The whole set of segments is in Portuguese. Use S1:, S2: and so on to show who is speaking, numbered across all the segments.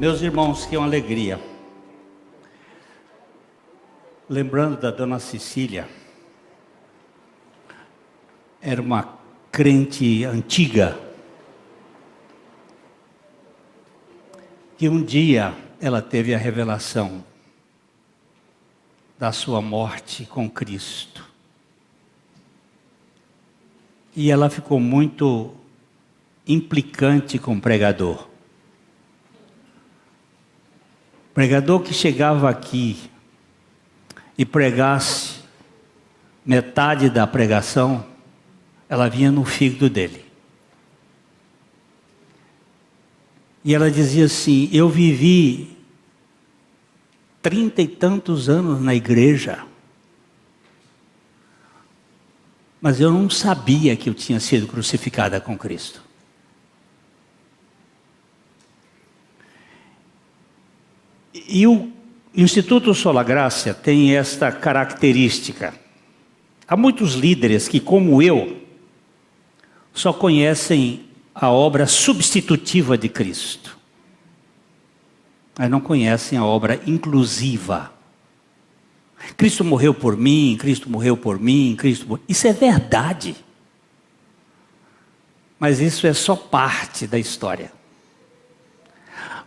S1: Meus irmãos, que uma alegria. Lembrando da dona Cecília, era uma crente antiga, que um dia ela teve a revelação da sua morte com Cristo. E ela ficou muito implicante com o pregador. Pregador que chegava aqui e pregasse metade da pregação, ela vinha no fígado dele. E ela dizia assim: eu vivi 30 e tantos anos na igreja, mas eu não sabia que eu tinha sido crucificada com Cristo. E o Instituto Sola Graça tem esta característica. Há muitos líderes que, como eu, só conhecem a obra substitutiva de Cristo, mas não conhecem a obra inclusiva. Cristo morreu por mim, Cristo morreu por mim, Isso é verdade. Mas isso é só parte da história.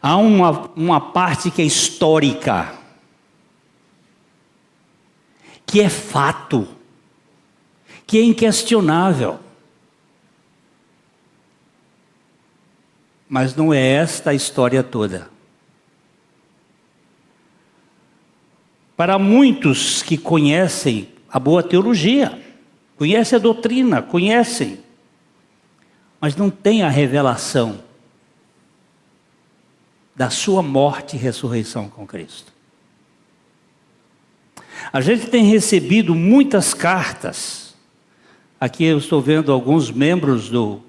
S1: Há uma parte que é histórica, que é fato, que é inquestionável. Mas não é esta a história toda. Para muitos que conhecem a boa teologia, conhecem a doutrina, conhecem, mas não têm a revelação da sua morte e ressurreição com Cristo. A gente tem recebido muitas cartas. Aqui eu estou vendo alguns membros do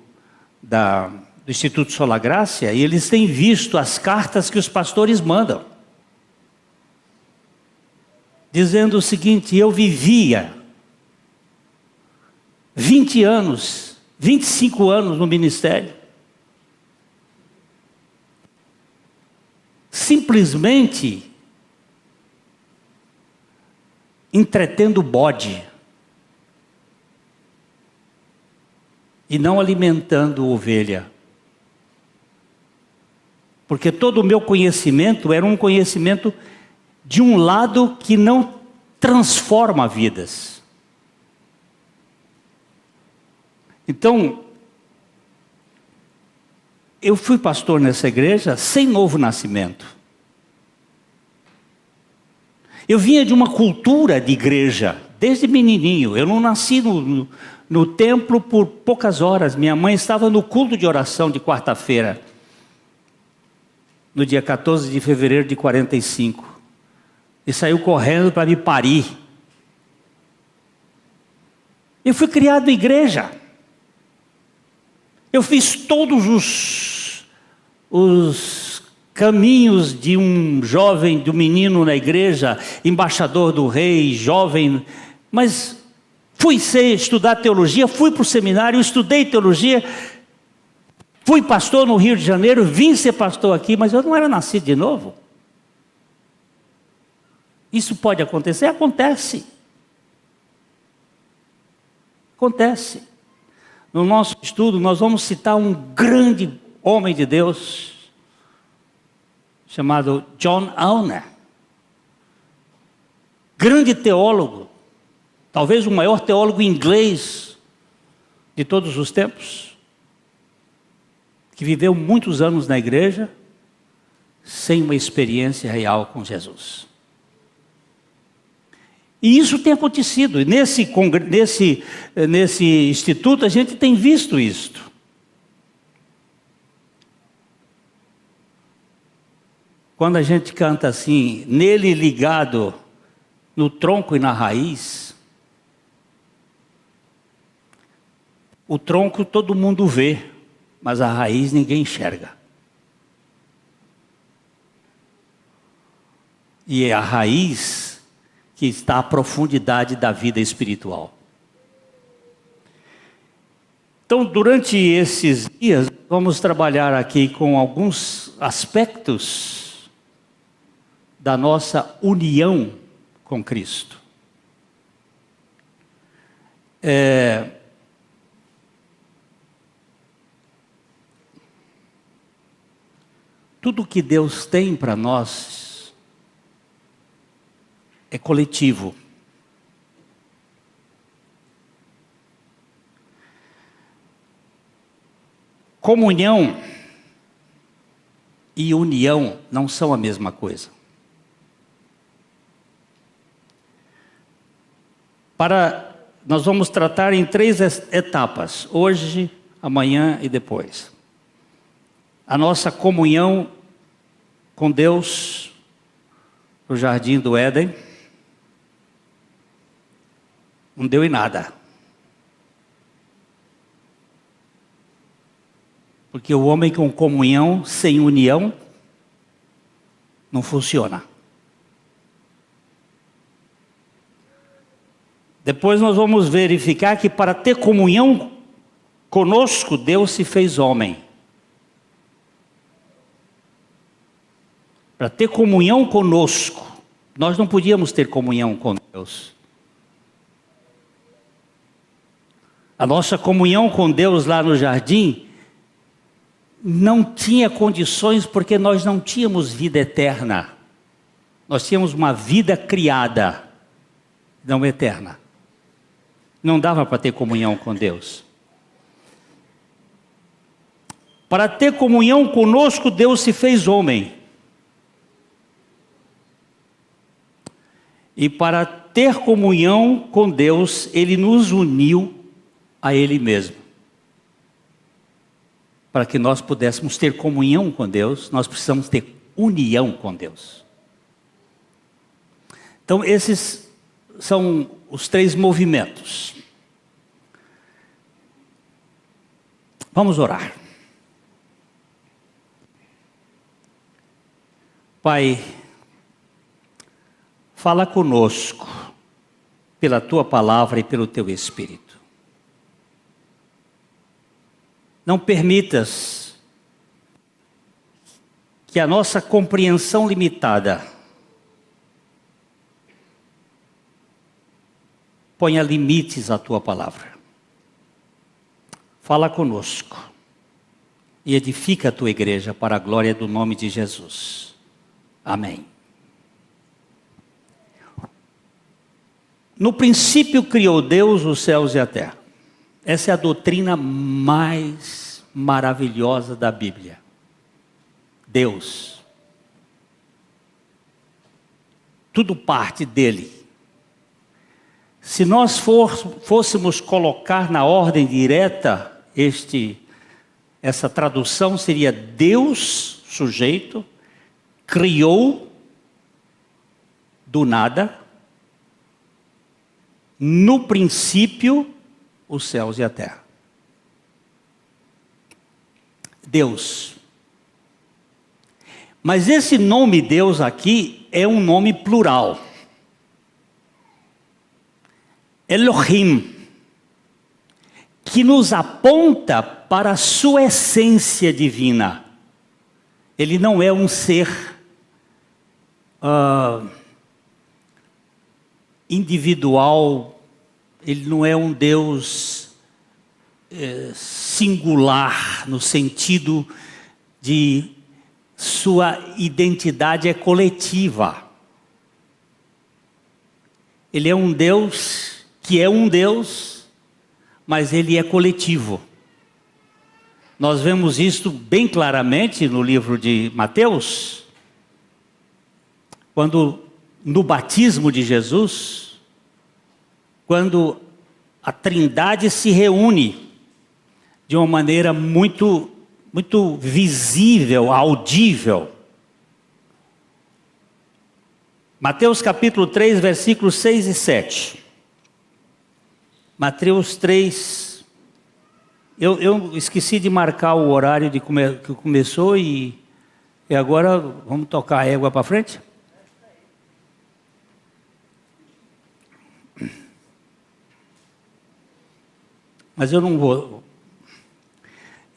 S1: Instituto Sola Graça, e eles têm visto as cartas que os pastores mandam, dizendo o seguinte: eu vivia 20 anos, 25 anos no ministério, simplesmente entretendo o bode e não alimentando ovelha. Porque todo o meu conhecimento era um conhecimento de um lado que não transforma vidas. Então, eu fui pastor nessa igreja sem novo nascimento. Eu vinha de uma cultura de igreja, desde menininho. Eu não nasci no templo por poucas horas. Minha mãe estava no culto de oração de quarta-feira, no dia 14 de fevereiro de 45. E saiu correndo para me parir. Eu fui criado em igreja. Eu fiz todos os caminhos de um jovem, de um menino na igreja, embaixador do rei, jovem, mas fui estudar teologia, fui para o seminário, estudei teologia, fui pastor no Rio de Janeiro, vim ser pastor aqui, mas eu não era nascido de novo. Isso pode acontecer? Acontece. Acontece. No nosso estudo, nós vamos citar um grande homem de Deus, chamado John Owen. Grande teólogo, talvez o maior teólogo inglês de todos os tempos, que viveu muitos anos na igreja, sem uma experiência real com Jesus. E isso tem acontecido. Nesse instituto a gente tem visto isto. Quando a gente canta assim: nele ligado no tronco e na raiz, o tronco todo mundo vê, mas a raiz ninguém enxerga. E é a raiz que está à profundidade da vida espiritual. Então, durante esses dias, vamos trabalhar aqui com alguns aspectos da nossa união com Cristo. Tudo que Deus tem para nós é coletivo. Comunhão e união não são a mesma coisa. Nós vamos tratar em 3 etapas: hoje, amanhã e depois. A nossa comunhão com Deus no jardim do Éden não deu em nada. Porque o homem com comunhão sem união não funciona. Depois nós vamos verificar que para ter comunhão conosco, Deus se fez homem. Para ter comunhão conosco, nós não podíamos ter comunhão com Deus. A nossa comunhão com Deus lá no jardim não tinha condições, porque nós não tínhamos vida eterna. Nós tínhamos uma vida criada, não eterna. Não dava para ter comunhão com Deus. Para ter comunhão conosco, Deus se fez homem. E para ter comunhão com Deus, Ele nos uniu a Ele mesmo. Para que nós pudéssemos ter comunhão com Deus, nós precisamos ter união com Deus. Então, esses são os 3 movimentos. Vamos orar. Pai, fala conosco pela Tua palavra e pelo Teu Espírito. Não permitas que a nossa compreensão limitada ponha limites à Tua palavra. Fala conosco e edifica a Tua igreja para a glória do nome de Jesus. Amém. No princípio criou Deus os céus e a terra. Essa é a doutrina mais maravilhosa da Bíblia. Deus. Tudo parte dele. Se nós fôssemos colocar na ordem direta, essa tradução seria: Deus, sujeito, criou do nada, no princípio, os céus e a terra. Deus. Mas esse nome Deus aqui é um nome plural. Elohim, que nos aponta para a sua essência divina. Ele não é um ser individual, ele não é um Deus singular, no sentido de sua identidade é coletiva. Ele é um Deus que é um Deus, mas ele é coletivo. Nós vemos isto bem claramente no livro de Mateus, quando no batismo de Jesus, quando a Trindade se reúne de uma maneira muito visível, audível. Mateus capítulo 3, versículos 6 e 7. Mateus 3, eu esqueci de marcar o horário que começou e agora vamos tocar a égua para frente? Mas eu não vou.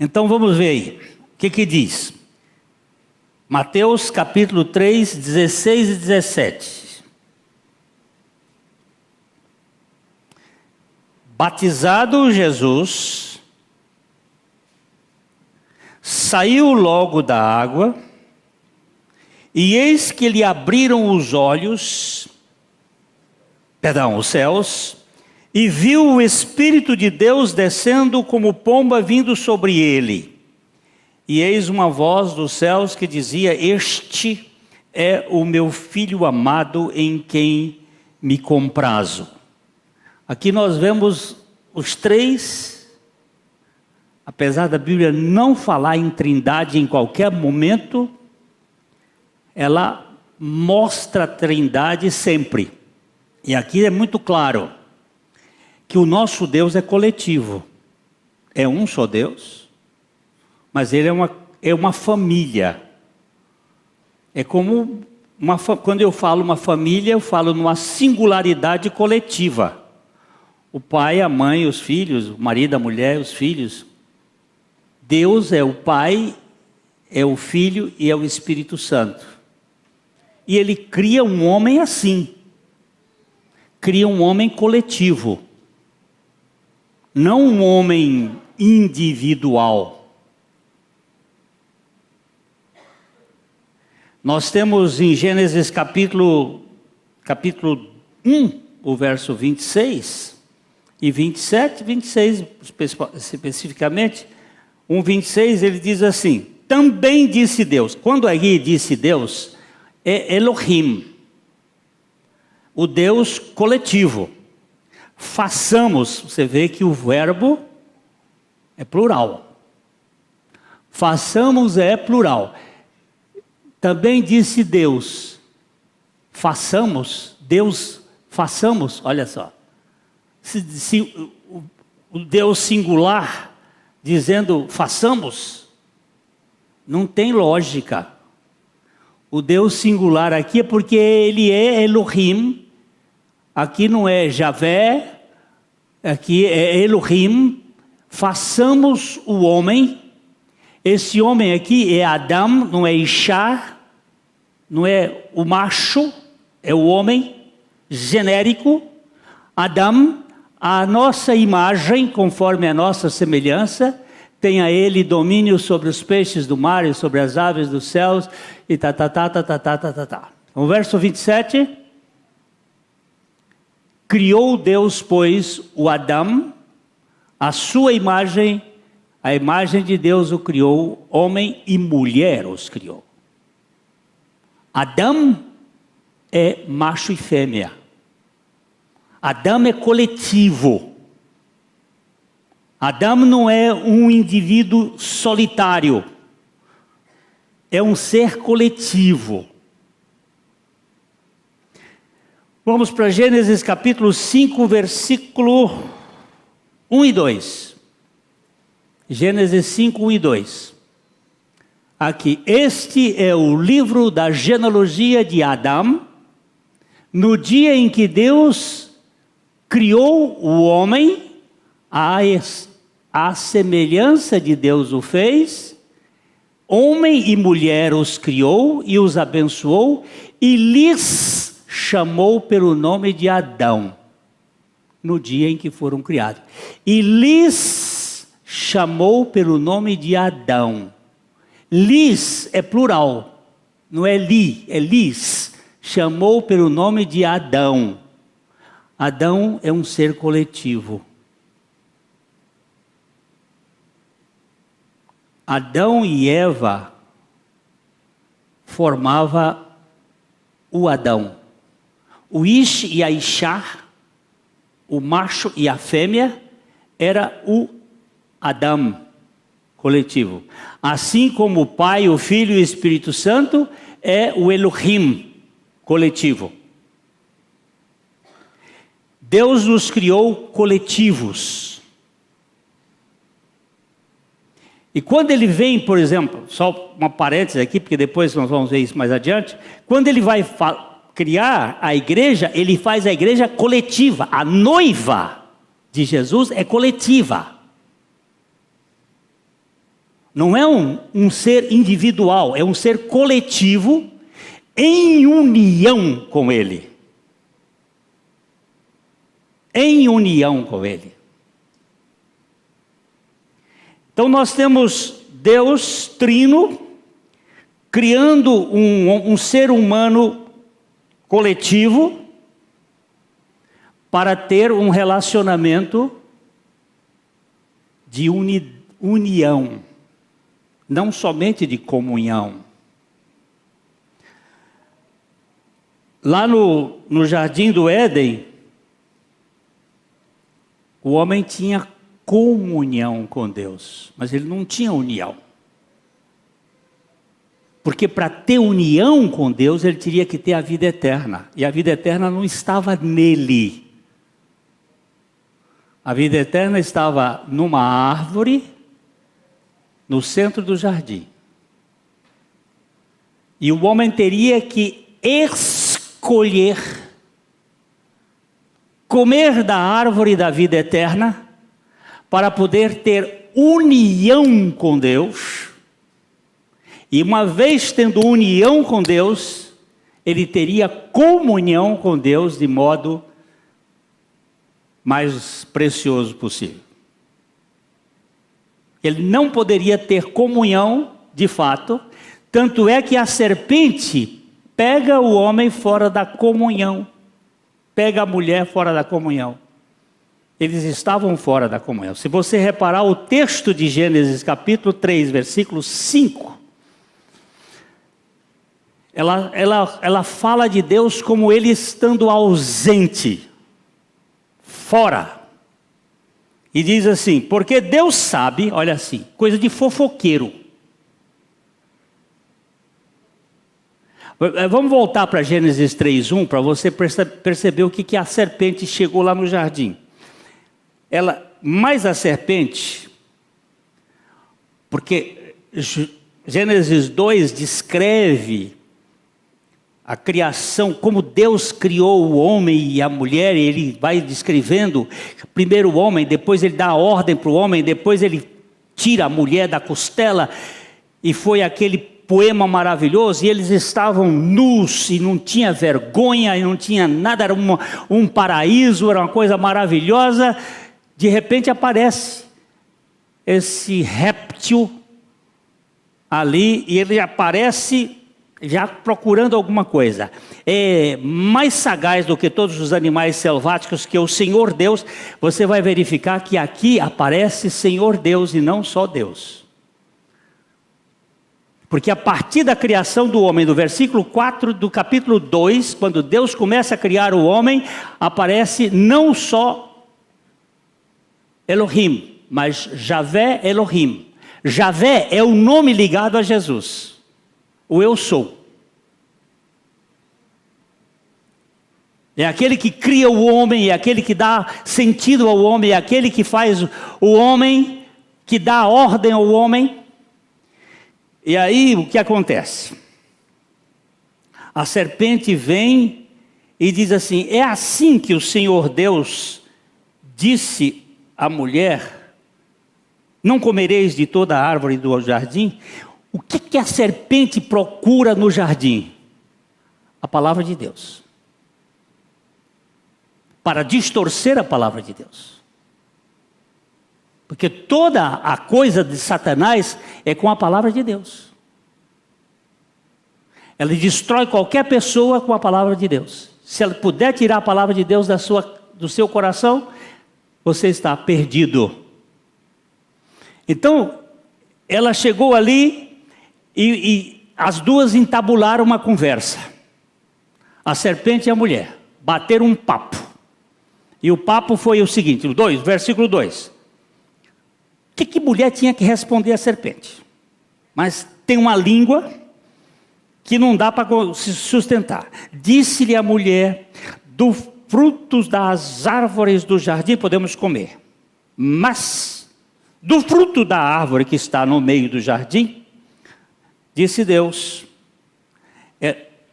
S1: Então vamos ver aí. O que diz? Mateus capítulo 3, 16 e 17. Batizado Jesus, saiu logo da água, e eis que lhe abriram os céus, e viu o Espírito de Deus descendo como pomba vindo sobre ele. E eis uma voz dos céus que dizia: Este é o meu Filho amado, em quem me comprazo. Aqui nós vemos os três, apesar da Bíblia não falar em trindade em qualquer momento, ela mostra a trindade sempre. E aqui é muito claro que o nosso Deus é coletivo. É um só Deus, mas ele é uma família. É como quando eu falo uma família, eu falo numa singularidade coletiva. O pai, a mãe, os filhos, o marido, a mulher, os filhos. Deus é o Pai, é o Filho e é o Espírito Santo. E ele cria um homem assim. Cria um homem coletivo. Não um homem individual. Nós temos em Gênesis capítulo 1, o verso 26 e 27, 26 especificamente, 1:26, ele diz assim: também disse Deus. Quando aí disse Deus, é Elohim, o Deus coletivo. Façamos, você vê que o verbo é plural. Façamos é plural. Também disse Deus, façamos, Deus, façamos, olha só. Se o Deus singular dizendo façamos, não tem lógica. O Deus singular aqui é porque ele é Elohim, aqui não é Javé, aqui é Elohim. Façamos o homem. Esse homem aqui é Adão, não é Ishá, não é o macho, é o homem genérico. Adão, a nossa imagem, conforme a nossa semelhança, tem a ele domínio sobre os peixes do mar e sobre as aves dos céus, e O verso 27, criou Deus, pois, o Adão, a sua imagem, a imagem de Deus o criou, homem e mulher os criou. Adão é macho e fêmea. Adão é coletivo. Adão não é um indivíduo solitário. É um ser coletivo. Vamos para Gênesis capítulo 5, versículo 1 e 2. Gênesis 5, 1 e 2. Aqui, este é o livro da genealogia de Adão, no dia em que Deus criou o homem, a semelhança de Deus o fez, homem e mulher os criou e os abençoou, e lhes chamou pelo nome de Adão, no dia em que foram criados. E lhes chamou pelo nome de Adão. Lhes é plural, não é li, é lhes. Chamou pelo nome de Adão. Adão é um ser coletivo. Adão e Eva formavam o Adão. O Ish e a Ishá, o macho e a fêmea, era o Adão coletivo. Assim como o Pai, o Filho e o Espírito Santo é o Elohim coletivo. Deus nos criou coletivos. E quando ele vem, por exemplo, só uma parêntese aqui, porque depois nós vamos ver isso mais adiante. Quando ele vai criar a igreja, ele faz a igreja coletiva. A noiva de Jesus é coletiva. Não é um ser individual, é um ser coletivo em união com Ele. Em união com Ele. Então nós temos Deus trino, criando um ser humano coletivo para ter um relacionamento de união, não somente de comunhão. Lá no Jardim do Éden, o homem tinha comunhão com Deus, mas ele não tinha união. Porque para ter união com Deus, ele teria que ter a vida eterna. E a vida eterna não estava nele. A vida eterna estava numa árvore, no centro do jardim. E o homem teria que escolher comer da árvore da vida eterna, para poder ter união com Deus. E uma vez tendo união com Deus, ele teria comunhão com Deus de modo mais precioso possível. Ele não poderia ter comunhão de fato, tanto é que a serpente pega o homem fora da comunhão, pega a mulher fora da comunhão. Eles estavam fora da comunhão. Se você reparar o texto de Gênesis capítulo 3, versículo 5, ela fala de Deus como ele estando ausente, fora. E diz assim, porque Deus sabe, olha assim, coisa de fofoqueiro. Vamos voltar para Gênesis 3:1 para você perceber o que a serpente chegou lá no jardim. Mais a serpente, porque Gênesis 2 descreve a criação, como Deus criou o homem e a mulher, e ele vai descrevendo, primeiro o homem, depois ele dá a ordem para o homem, depois ele tira a mulher da costela, e foi aquele poema maravilhoso, e eles estavam nus, e não tinha vergonha, e não tinha nada, era um paraíso, era uma coisa maravilhosa. De repente aparece esse réptil ali, e ele aparece já procurando alguma coisa. É mais sagaz do que todos os animais selváticos, que o Senhor Deus. Você vai verificar que aqui aparece Senhor Deus e não só Deus. Porque a partir da criação do homem, do versículo 4 do capítulo 2, quando Deus começa a criar o homem, aparece não só Elohim, mas Javé Elohim. Javé é o nome ligado a Jesus, o eu sou. É aquele que cria o homem, é aquele que dá sentido ao homem, é aquele que faz o homem, que dá ordem ao homem. E aí o que acontece? A serpente vem e diz assim, é assim que o Senhor Deus disse à mulher, não comereis de toda a árvore do jardim? O que a serpente procura no jardim? A palavra de Deus. Para distorcer a palavra de Deus. Porque toda a coisa de Satanás é com a palavra de Deus. Ela destrói qualquer pessoa com a palavra de Deus. Se ela puder tirar a palavra de Deus do seu coração, você está perdido. Então, ela chegou ali e as duas entabularam uma conversa. A serpente e a mulher bateram um papo. E o papo foi o seguinte, versículo 2. O que mulher tinha que responder à serpente? Mas tem uma língua que não dá para se sustentar. Disse-lhe a mulher, do frutos das árvores do jardim podemos comer. Mas do fruto da árvore que está no meio do jardim, disse Deus,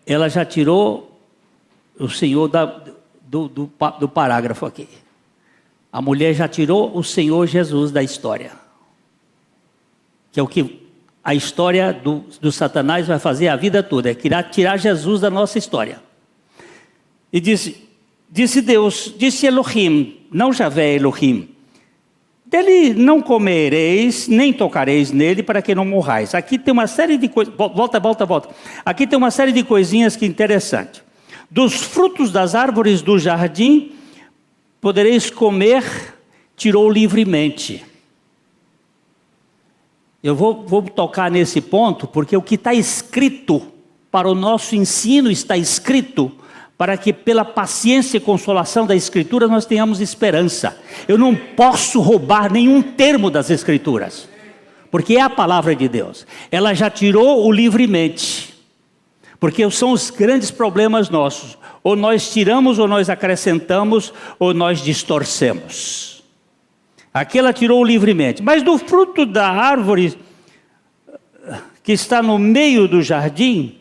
S1: ela já tirou o Senhor do parágrafo aqui. A mulher já tirou o Senhor Jesus da história. que é o que a história do Satanás vai fazer a vida toda, é tirar Jesus da nossa história. E disse Deus, disse Elohim, não Javé, Elohim, dele não comereis, nem tocareis nele, para que não morrais. Aqui tem uma série de coisas, volta. Aqui tem uma série de coisinhas que é interessante. Dos frutos das árvores do jardim, podereis comer, tirou livremente. Eu vou tocar nesse ponto, porque o que está escrito para o nosso ensino está escrito para que pela paciência e consolação da Escritura nós tenhamos esperança. Eu não posso roubar nenhum termo das Escrituras, porque é a palavra de Deus. Ela já tirou o livremente, porque são os grandes problemas nossos. Ou nós tiramos, ou nós acrescentamos, ou nós distorcemos. Aqui ela tirou livremente. Mas do fruto da árvore que está no meio do jardim,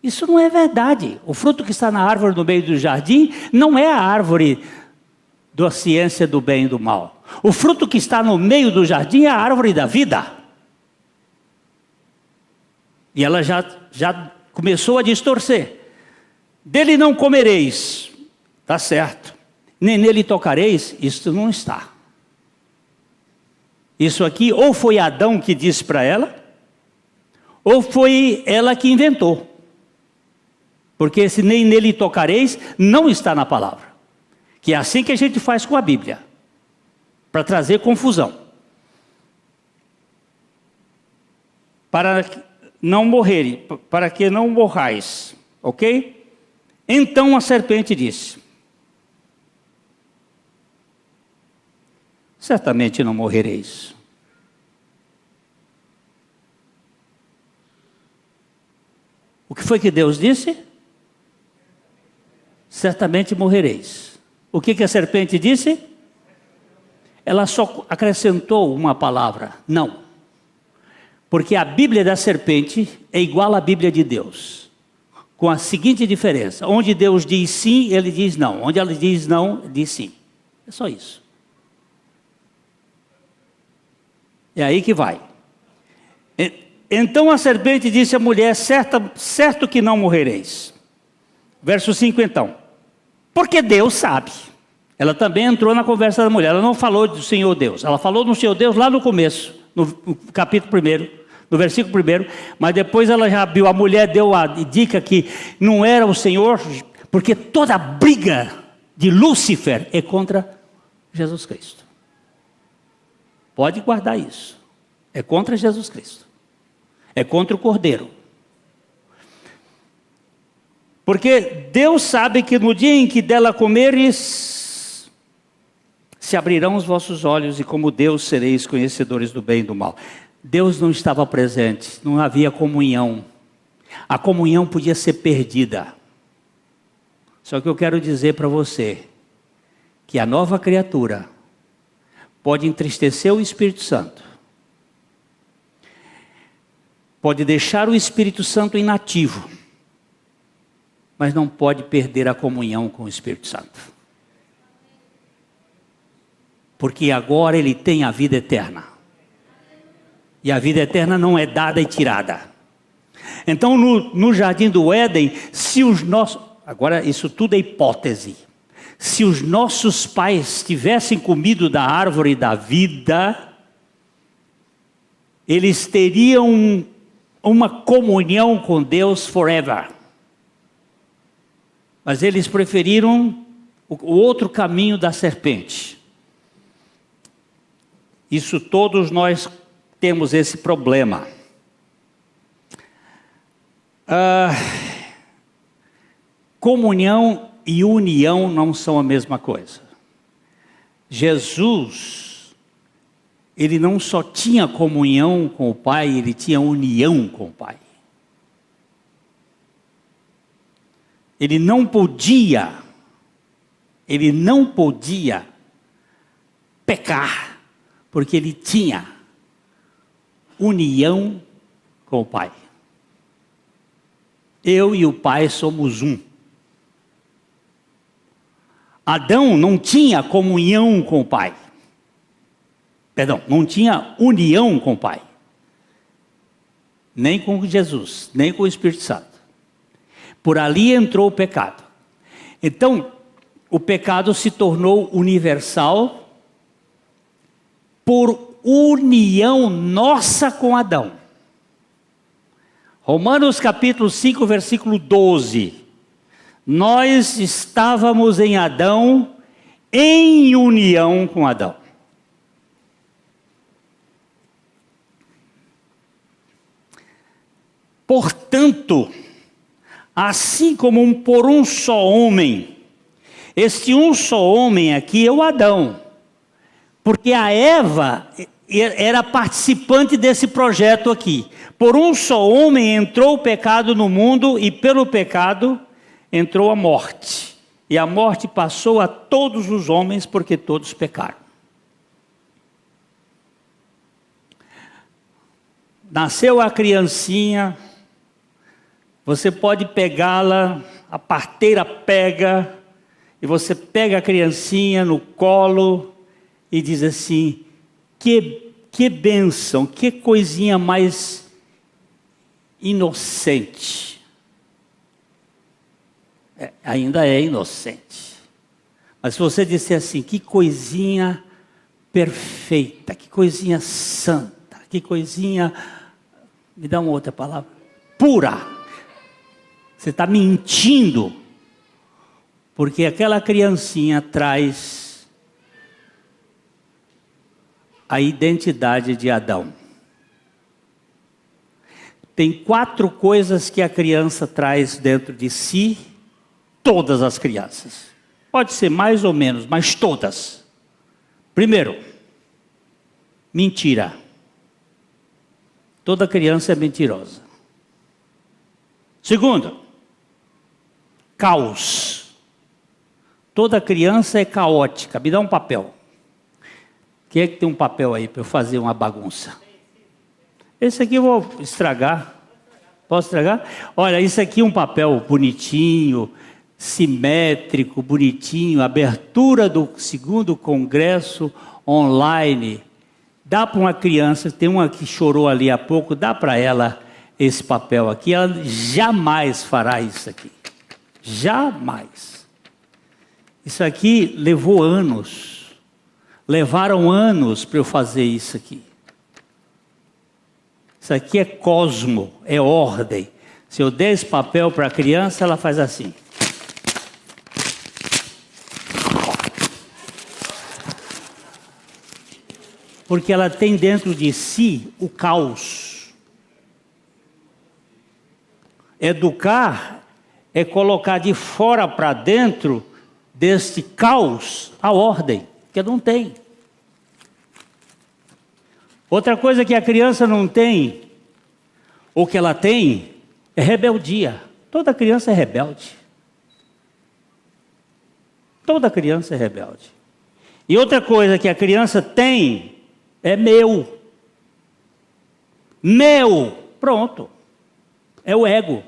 S1: isso não é verdade. O fruto que está na árvore no meio do jardim não é a árvore da ciência do bem e do mal. O fruto que está no meio do jardim é a árvore da vida. E ela já começou a distorcer. Dele não comereis, está certo. Nem nele tocareis, isso não está. Isso aqui ou foi Adão que disse para ela, ou foi ela que inventou. Porque esse nem nele tocareis não está na palavra. Que é assim que a gente faz com a Bíblia, para trazer confusão. Para não morrerem, para que não morrais, ok? Então a serpente disse: certamente não morrereis. O que foi que Deus disse? Certamente morrereis. O que a serpente disse? Ela só acrescentou uma palavra, não. Porque a Bíblia da serpente é igual à Bíblia de Deus, com a seguinte diferença: onde Deus diz sim, ele diz não. Onde ela diz não, ele diz sim. É só isso. É aí que vai. Então a serpente disse à mulher: certo que não morrereis. Verso 5 então. Porque Deus sabe. Ela também entrou na conversa da mulher. Ela não falou do Senhor Deus. Ela falou do Senhor Deus lá no começo, no capítulo 1, no versículo 1. Mas depois ela já viu, a mulher deu a dica que não era o Senhor, porque toda a briga de Lúcifer é contra Jesus Cristo. Pode guardar isso. É contra Jesus Cristo. É contra o Cordeiro. Porque Deus sabe que no dia em que dela comeres, se abrirão os vossos olhos, e como Deus sereis conhecedores do bem e do mal. Deus não estava presente, não havia comunhão. A comunhão podia ser perdida. Só que eu quero dizer para você, que a nova criatura pode entristecer o Espírito Santo, pode deixar o Espírito Santo inativo, mas não pode perder a comunhão com o Espírito Santo. Porque agora ele tem a vida eterna. E a vida eterna não é dada e tirada. Então no jardim do Éden, se os nossos... Agora isso tudo é hipótese. Se os nossos pais tivessem comido da árvore da vida, eles teriam uma comunhão com Deus forever. Mas eles preferiram o outro caminho da serpente. Isso todos nós temos esse problema. Comunhão e união não são a mesma coisa. Jesus, ele não só tinha comunhão com o Pai, ele tinha união com o Pai. Ele não podia pecar, porque ele tinha união com o Pai. Eu e o Pai somos um. Adão não tinha comunhão com o Pai. Perdão, não tinha união com o Pai. Nem com Jesus, nem com o Espírito Santo. Por ali entrou o pecado. Então, o pecado se tornou universal por união nossa com Adão. Romanos capítulo 5, versículo 12. Nós estávamos em Adão, em união com Adão. Portanto, assim como por um só homem, este um só homem aqui é o Adão, porque a Eva era participante desse projeto aqui. Por um só homem entrou o pecado no mundo e pelo pecado entrou a morte. E a morte passou a todos os homens porque todos pecaram. Nasceu a criancinha, você pode pegá-la, a parteira pega, e você pega a criancinha no colo e diz assim, que bênção, que coisinha mais inocente. Ainda é inocente. Mas se você disser assim, que coisinha perfeita, que coisinha santa, que coisinha, me dá uma outra palavra, pura. Você está mentindo, porque aquela criancinha traz a identidade de Adão. Tem 4 coisas que a criança traz dentro de si, todas as crianças. Pode ser mais ou menos, mas todas. Primeiro, mentira. Toda criança é mentirosa. Segundo, caos. Toda criança é caótica. Me dá um papel. Quem é que tem um papel aí para eu fazer uma bagunça? Esse aqui eu vou estragar. Posso estragar? Olha, isso aqui é um papel bonitinho, simétrico, bonitinho. Abertura do 2º Congresso online. Dá para uma criança, tem uma que chorou ali há pouco, dá para ela esse papel aqui. Ela jamais fará isso aqui. Jamais. Isso aqui levou anos. Levaram anos para eu fazer isso aqui. Isso aqui é cosmo, é ordem. Se eu der esse papel para a criança, ela faz assim. Porque ela tem dentro de si o caos. Educar é colocar de fora para dentro deste caos a ordem, que não tem. Outra coisa que a criança não tem, ou que ela tem, é rebeldia. Toda criança é rebelde. Toda criança é rebelde. E outra coisa que a criança tem é meu. Meu, pronto. É o ego.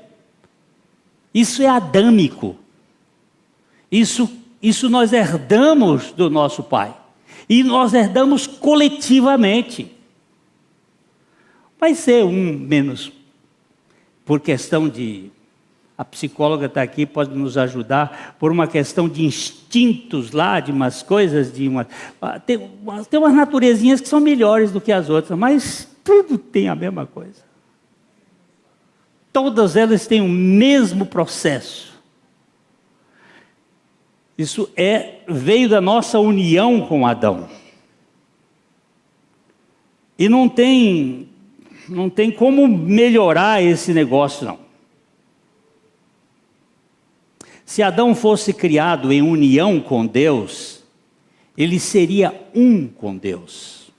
S1: Isso é adâmico. Isso nós herdamos do nosso pai. E nós herdamos coletivamente. Vai ser um menos, por questão de... A psicóloga está aqui, pode nos ajudar, por uma questão de instintos lá, de umas coisas, tem umas naturezinhas que são melhores do que as outras, mas tudo tem a mesma coisa. Todas elas têm o mesmo processo. Isso veio da nossa união com Adão. E não tem como melhorar esse negócio, não. Se Adão fosse criado em união com Deus, ele seria um com Deus.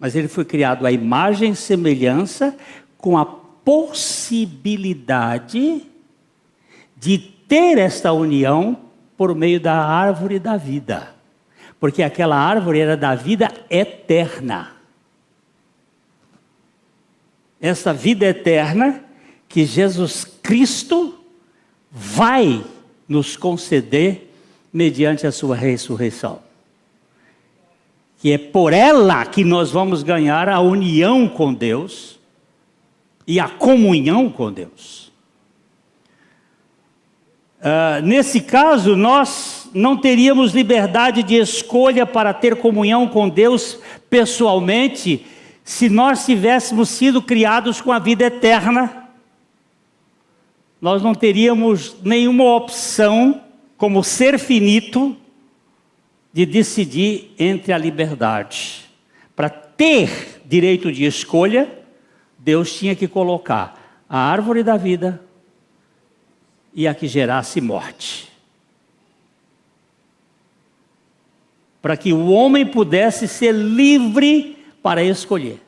S1: Mas ele foi criado à imagem e semelhança, com a possibilidade de ter esta união por meio da árvore da vida. Porque aquela árvore era da vida eterna. Essa vida eterna que Jesus Cristo vai nos conceder mediante a sua ressurreição. que é por ela que nós vamos ganhar a união com Deus e a comunhão com Deus. Nesse caso, nós não teríamos liberdade de escolha para ter comunhão com Deus pessoalmente, se nós tivéssemos sido criados com a vida eterna. Nós não teríamos nenhuma opção, como ser finito, de decidir entre a liberdade. Para ter direito de escolha, Deus tinha que colocar a árvore da vida e a que gerasse morte. Para que o homem pudesse ser livre para escolher.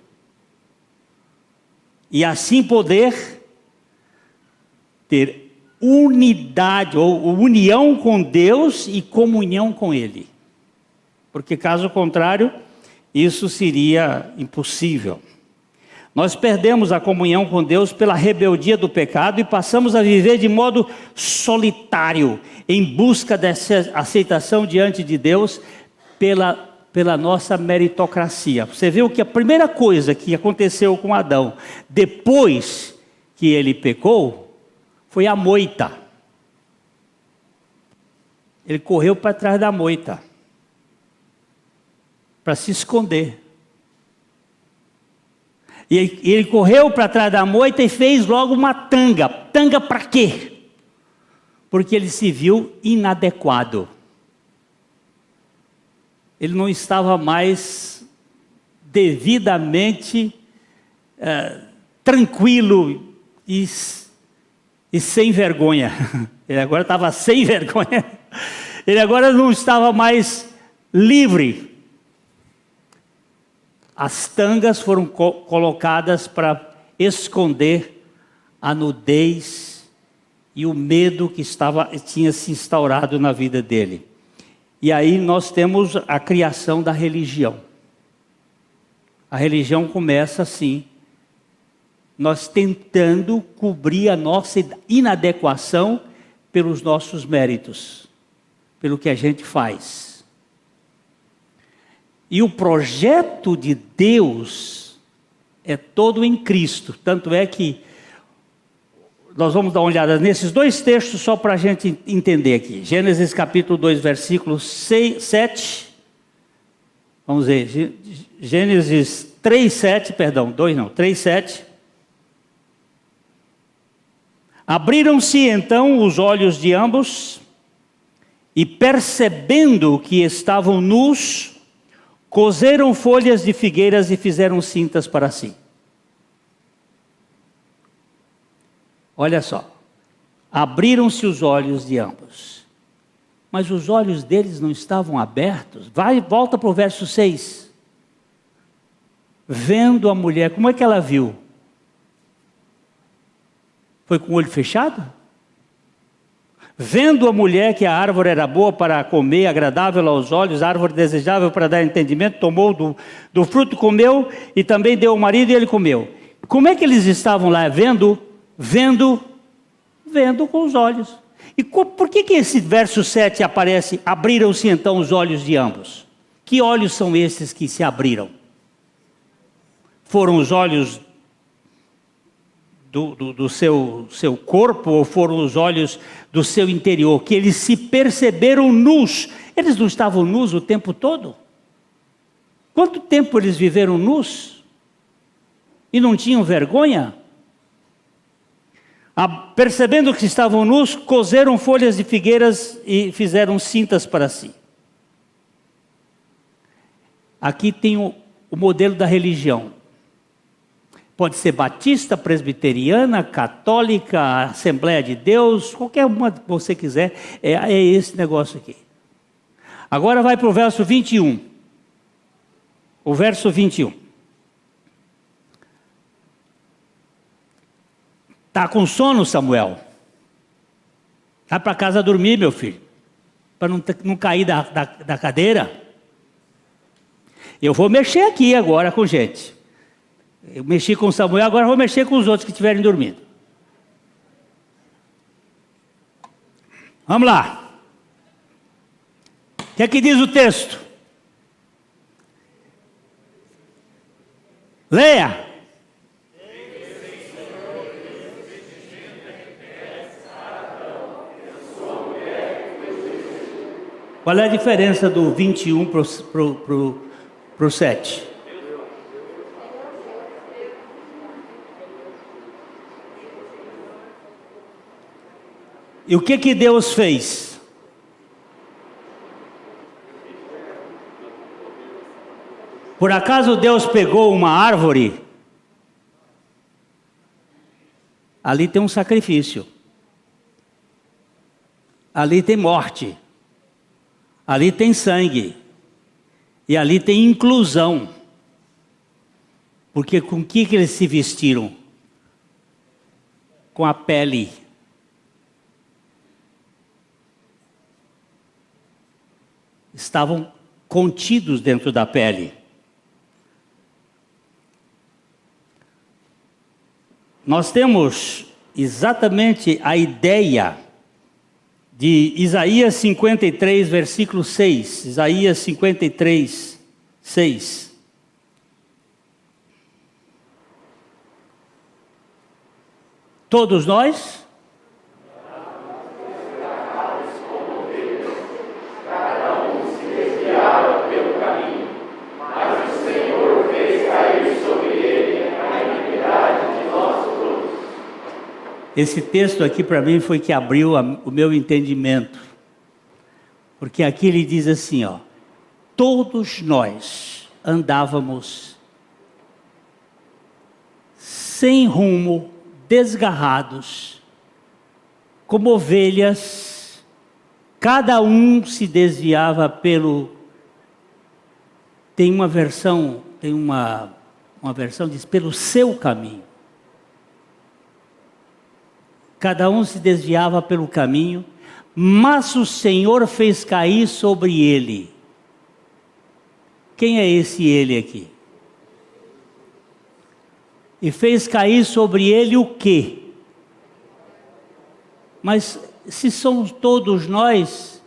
S1: E assim poder ter unidade, ou união com Deus e comunhão com Ele. Porque caso contrário, isso seria impossível. Nós perdemos a comunhão com Deus pela rebeldia do pecado e passamos a viver de modo solitário, em busca dessa aceitação diante de Deus pela nossa meritocracia. Você viu que a primeira coisa que aconteceu com Adão, depois que ele pecou, foi a moita. Ele correu para trás da moita, para se esconder. E ele correu para trás da moita e fez logo uma tanga. Tanga para quê? Porque ele se viu inadequado. Ele não estava mais devidamente tranquilo e sem vergonha. Ele agora estava sem vergonha. Ele agora não estava mais livre. As tangas foram colocadas para esconder a nudez e o medo que tinha se instaurado na vida dele. E aí nós temos a criação da religião. A religião começa assim, nós tentando cobrir a nossa inadequação pelos nossos méritos, pelo que a gente faz. E o projeto de Deus é todo em Cristo. Tanto é que nós vamos dar uma olhada nesses dois textos só para a gente entender aqui. Gênesis capítulo 2, versículo 7. Vamos ver, Gênesis 3, 7. Abriram-se então os olhos de ambos, e percebendo que estavam nus, coseram folhas de figueiras e fizeram cintas para si. Olha só, abriram-se os olhos de ambos, mas os olhos deles não estavam abertos. Volta para o verso 6. Vendo a mulher, como é que ela viu? Foi com o olho fechado? Vendo a mulher que a árvore era boa para comer, agradável aos olhos, árvore desejável para dar entendimento, tomou do fruto, comeu, e também deu ao marido e ele comeu. Como é que eles estavam lá? Vendo com os olhos. E por que esse verso 7 aparece, abriram-se então os olhos de ambos? Que olhos são esses que se abriram? Foram os olhos do seu corpo, ou foram os olhos do seu interior, que eles se perceberam nus? Eles não estavam nus o tempo todo? Quanto tempo eles viveram nus? E não tinham vergonha? Percebendo que estavam nus, coseram folhas de figueiras e fizeram cintas para si. Aqui tem o modelo da religião. Pode ser batista, presbiteriana, católica, Assembleia de Deus, qualquer uma que você quiser, é esse negócio aqui. Agora vai para o verso 21. O verso 21. Está com sono, Samuel? Vai para casa dormir, meu filho, para não cair da cadeira. Eu vou mexer aqui agora com gente. Eu mexi com Samuel, agora vou mexer com os outros que estiverem dormindo. Vamos lá. O que é que diz o texto? Leia! Qual é a diferença do 21 para o 7? E o que Deus fez? Por acaso Deus pegou uma árvore? Ali tem um sacrifício. Ali tem morte. Ali tem sangue. E ali tem inclusão. Porque com que eles se vestiram? Com a pele. Estavam contidos dentro da pele. Nós temos exatamente a ideia de Isaías 53, versículo 6. Isaías 53, 6. Todos nós? Esse texto aqui para mim foi que abriu o meu entendimento. Porque aqui ele diz assim, ó: todos nós andávamos sem rumo, desgarrados, como ovelhas, cada um se desviava pelo... Tem uma versão diz pelo seu caminho. Cada um se desviava pelo caminho, mas o Senhor fez cair sobre ele. Quem é esse ele aqui? E fez cair sobre ele o quê? Mas se somos todos nós,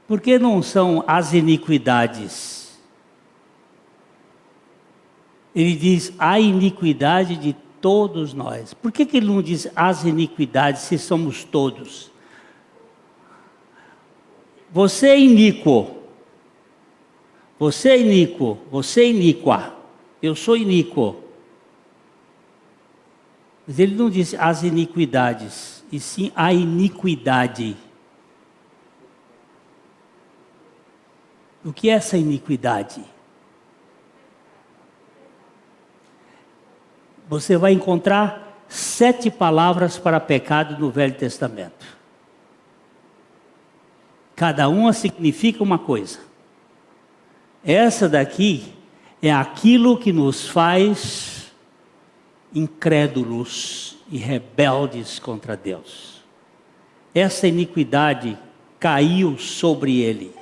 S1: por que não são as iniquidades? Ele diz a iniquidade de todos nós. Por que ele não diz as iniquidades se somos todos? Você é iníquo. Você é iníquo. Você é iníqua. Eu sou iníquo. Mas ele não diz as iniquidades, e sim a iniquidade. O que é essa iniquidade? Você vai encontrar 7 palavras para pecado no Velho Testamento. Cada uma significa uma coisa. Essa daqui é aquilo que nos faz incrédulos e rebeldes contra Deus. Essa iniquidade caiu sobre ele.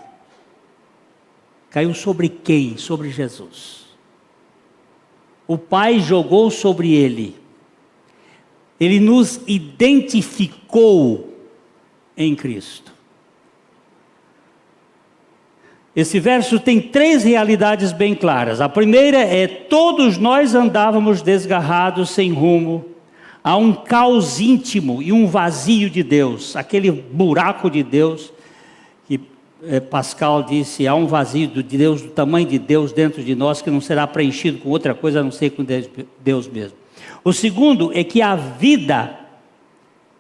S1: Caiu sobre quem? Sobre Jesus. O Pai jogou sobre ele. Ele nos identificou em Cristo. Esse verso tem 3 realidades bem claras. A primeira é: todos nós andávamos desgarrados, sem rumo. Há um caos íntimo e um vazio de Deus. Aquele buraco de Deus que Pascal disse, há um vazio de Deus, do tamanho de Deus dentro de nós, que não será preenchido com outra coisa a não ser com Deus mesmo. O segundo é que a vida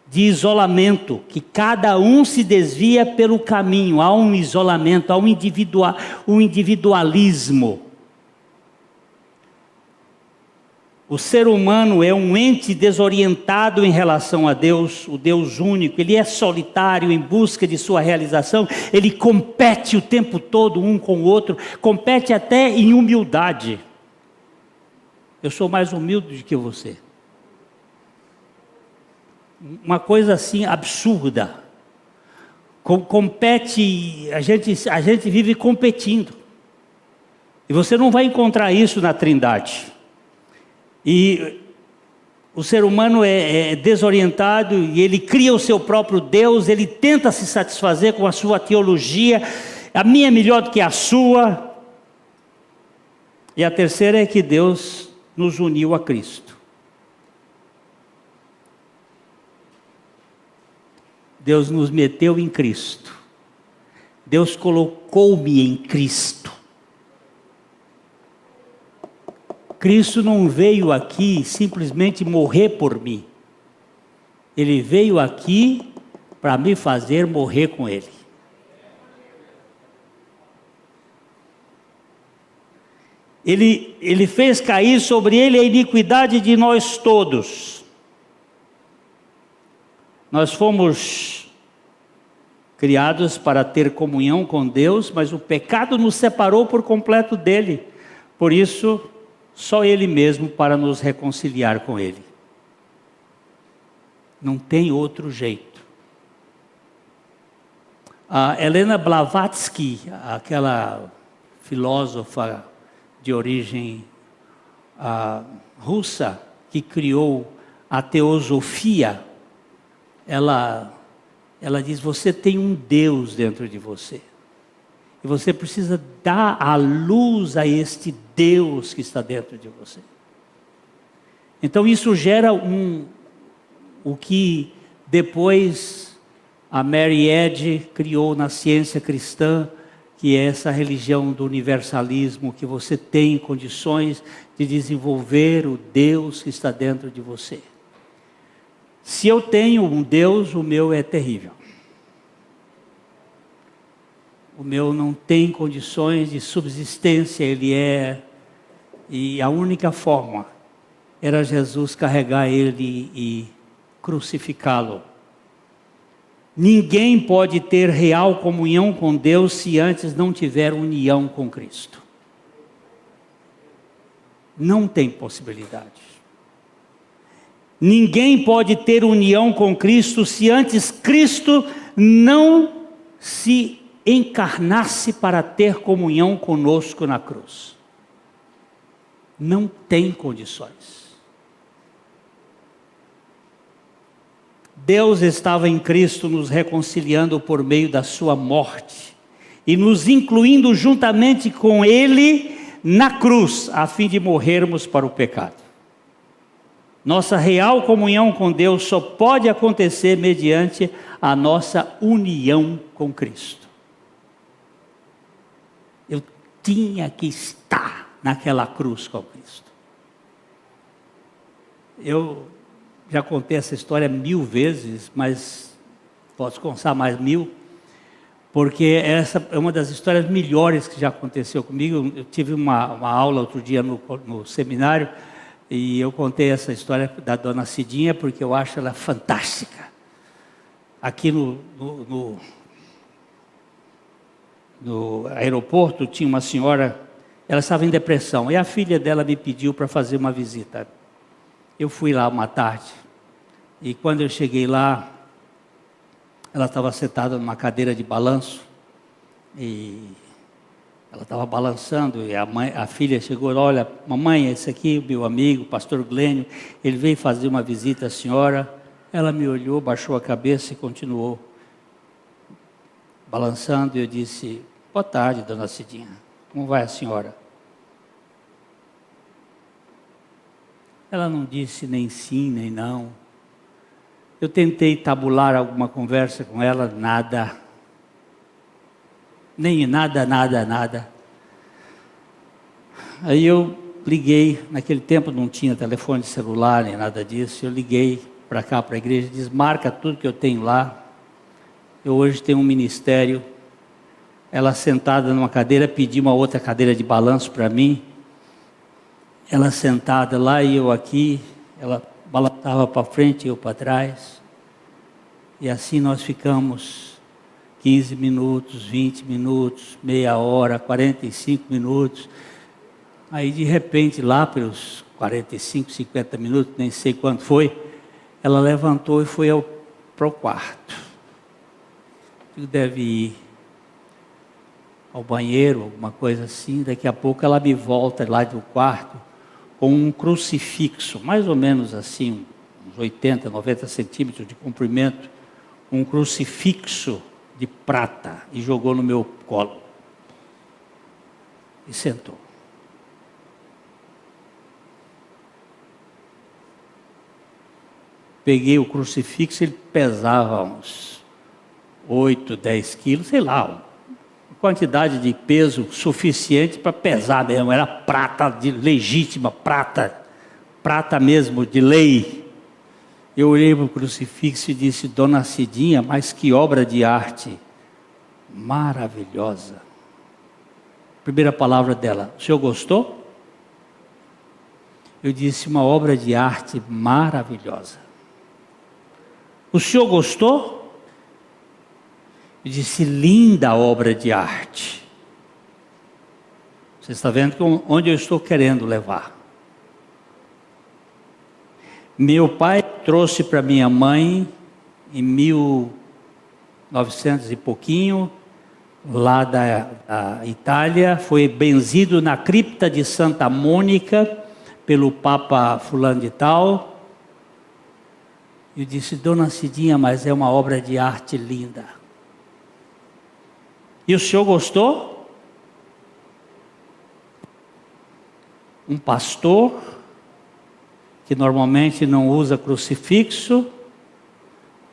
S1: de isolamento, que cada um se desvia pelo caminho, há um isolamento, há um individualismo. O ser humano é um ente desorientado em relação a Deus, o Deus único. Ele é solitário em busca de sua realização. Ele compete o tempo todo um com o outro, compete até em humildade. Eu sou mais humilde do que você. Uma coisa assim absurda. Compete, a gente vive competindo. E você não vai encontrar isso na Trindade. E o ser humano é desorientado e ele cria o seu próprio Deus, ele tenta se satisfazer com a sua teologia. A minha é melhor do que a sua. E a terceira é que Deus nos uniu a Cristo. Deus nos meteu em Cristo. Deus colocou-me em Cristo. Cristo não veio aqui simplesmente morrer por mim. Ele veio aqui para me fazer morrer com Ele. Ele fez cair sobre Ele a iniquidade de nós todos. Nós fomos criados para ter comunhão com Deus, mas o pecado nos separou por completo dele. Por isso, só Ele mesmo para nos reconciliar com Ele. Não tem outro jeito. A Helena Blavatsky, aquela filósofa de origem russa, que criou a teosofia, ela diz: você tem um Deus dentro de você. E você precisa dar a luz a este Deus que está dentro de você. Então isso gera o que depois a Mary Eddy criou na ciência cristã, que é essa religião do universalismo, que você tem condições de desenvolver o Deus que está dentro de você. Se eu tenho um Deus, o meu é terrível. O meu não tem condições de subsistência, e a única forma era Jesus carregar ele e crucificá-lo. Ninguém pode ter real comunhão com Deus se antes não tiver união com Cristo. Não tem possibilidade. Ninguém pode ter união com Cristo se antes Cristo não se encarnasse para ter comunhão conosco na cruz. Não tem condições. Deus estava em Cristo nos reconciliando por meio da sua morte e nos incluindo juntamente com Ele na cruz, a fim de morrermos para o pecado. Nossa real comunhão com Deus só pode acontecer mediante a nossa união com Cristo. Eu tinha que estar naquela cruz com Cristo. Eu já contei essa história 1000 vezes, mas posso contar mais 1000, porque essa é uma das histórias melhores que já aconteceu comigo. Eu tive uma aula outro dia no seminário, e eu contei essa história da dona Cidinha, porque eu acho ela fantástica. Aqui no aeroporto tinha uma senhora, ela estava em depressão, e a filha dela me pediu para fazer uma visita. Eu fui lá uma tarde, e quando eu cheguei lá, ela estava sentada numa cadeira de balanço, e ela estava balançando, e a filha chegou: olha, mamãe, esse aqui é o meu amigo, o pastor Glênio, ele veio fazer uma visita à senhora. Ela me olhou, baixou a cabeça e continuou balançando, e eu disse: boa tarde, dona Cidinha, como vai a senhora? Ela não disse nem sim, nem não. Eu tentei tabular alguma conversa com ela, nada. Nem nada. Aí eu liguei, naquele tempo não tinha telefone celular, nem nada disso. Eu liguei para cá, para a igreja, desmarca tudo que eu tenho lá. Eu hoje tenho um ministério. Ela sentada numa cadeira, pediu uma outra cadeira de balanço para mim. Ela sentada lá e eu aqui, ela balançava para frente e eu para trás. E assim nós ficamos 15 minutos, 20 minutos, meia hora, 45 minutos. Aí de repente, lá pelos 45, 50 minutos, nem sei quanto foi, ela levantou e foi para o quarto. Eu deve ir ao banheiro, alguma coisa assim. Daqui a pouco ela me volta lá do quarto com um crucifixo, mais ou menos assim, uns 80, 90 centímetros de comprimento, um crucifixo de prata, e jogou no meu colo. E sentou. peguei o crucifixo, ele pesava uns 8, 10 quilos, sei lá, uma quantidade de peso suficiente para pesar mesmo. Era prata legítima, prata mesmo, de lei. Eu olhei para o crucifixo e disse: Dona Cidinha, mas que obra de arte maravilhosa. Primeira palavra dela: o senhor gostou? Eu disse: uma obra de arte maravilhosa. O senhor gostou? Eu disse: linda obra de arte. Você está vendo onde eu estou querendo levar. Meu pai trouxe para minha mãe, em 1900 e pouquinho, lá da Itália, foi benzido na cripta de Santa Mônica, pelo Papa fulano de tal. Eu disse: Dona Cidinha, mas é uma obra de arte linda. E o senhor gostou? Um pastor, que normalmente não usa crucifixo,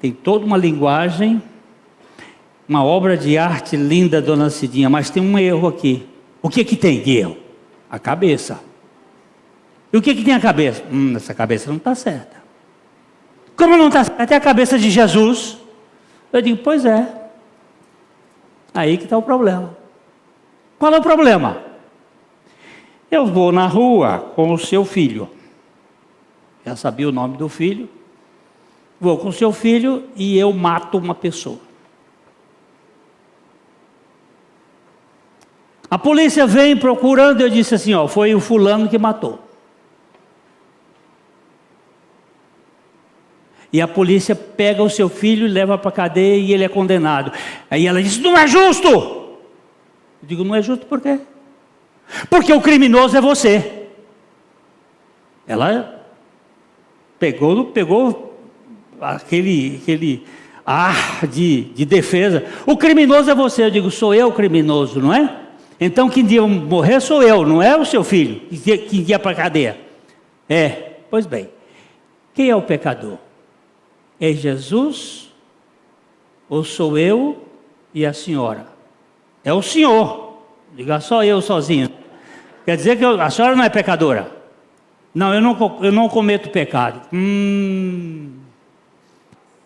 S1: tem toda uma linguagem, uma obra de arte linda, Dona Cidinha, mas tem um erro aqui. O que tem de erro? A cabeça. E o que tem a cabeça? Essa cabeça não está certa. Como não está certa? É a cabeça de Jesus. Eu digo: pois é. Aí que está o problema. Qual é o problema? Eu vou na rua com o seu filho. Já sabia o nome do filho. Vou com o seu filho e eu mato uma pessoa. A polícia vem procurando, eu disse assim: foi o fulano que matou. E a polícia pega o seu filho e leva para a cadeia e ele é condenado. Aí ela diz: não é justo. Eu digo: não é justo por quê? Porque o criminoso é você. Ela pegou aquele ar de defesa. O criminoso é você. Eu digo: sou eu o criminoso, não é? Então quem devia morrer sou eu, não é o seu filho que ia para a cadeia. Pois bem, quem é o pecador? É Jesus ou sou eu e a senhora? É o senhor. Diga: só eu sozinho. Quer dizer que a senhora não é pecadora? Não, eu não cometo pecado.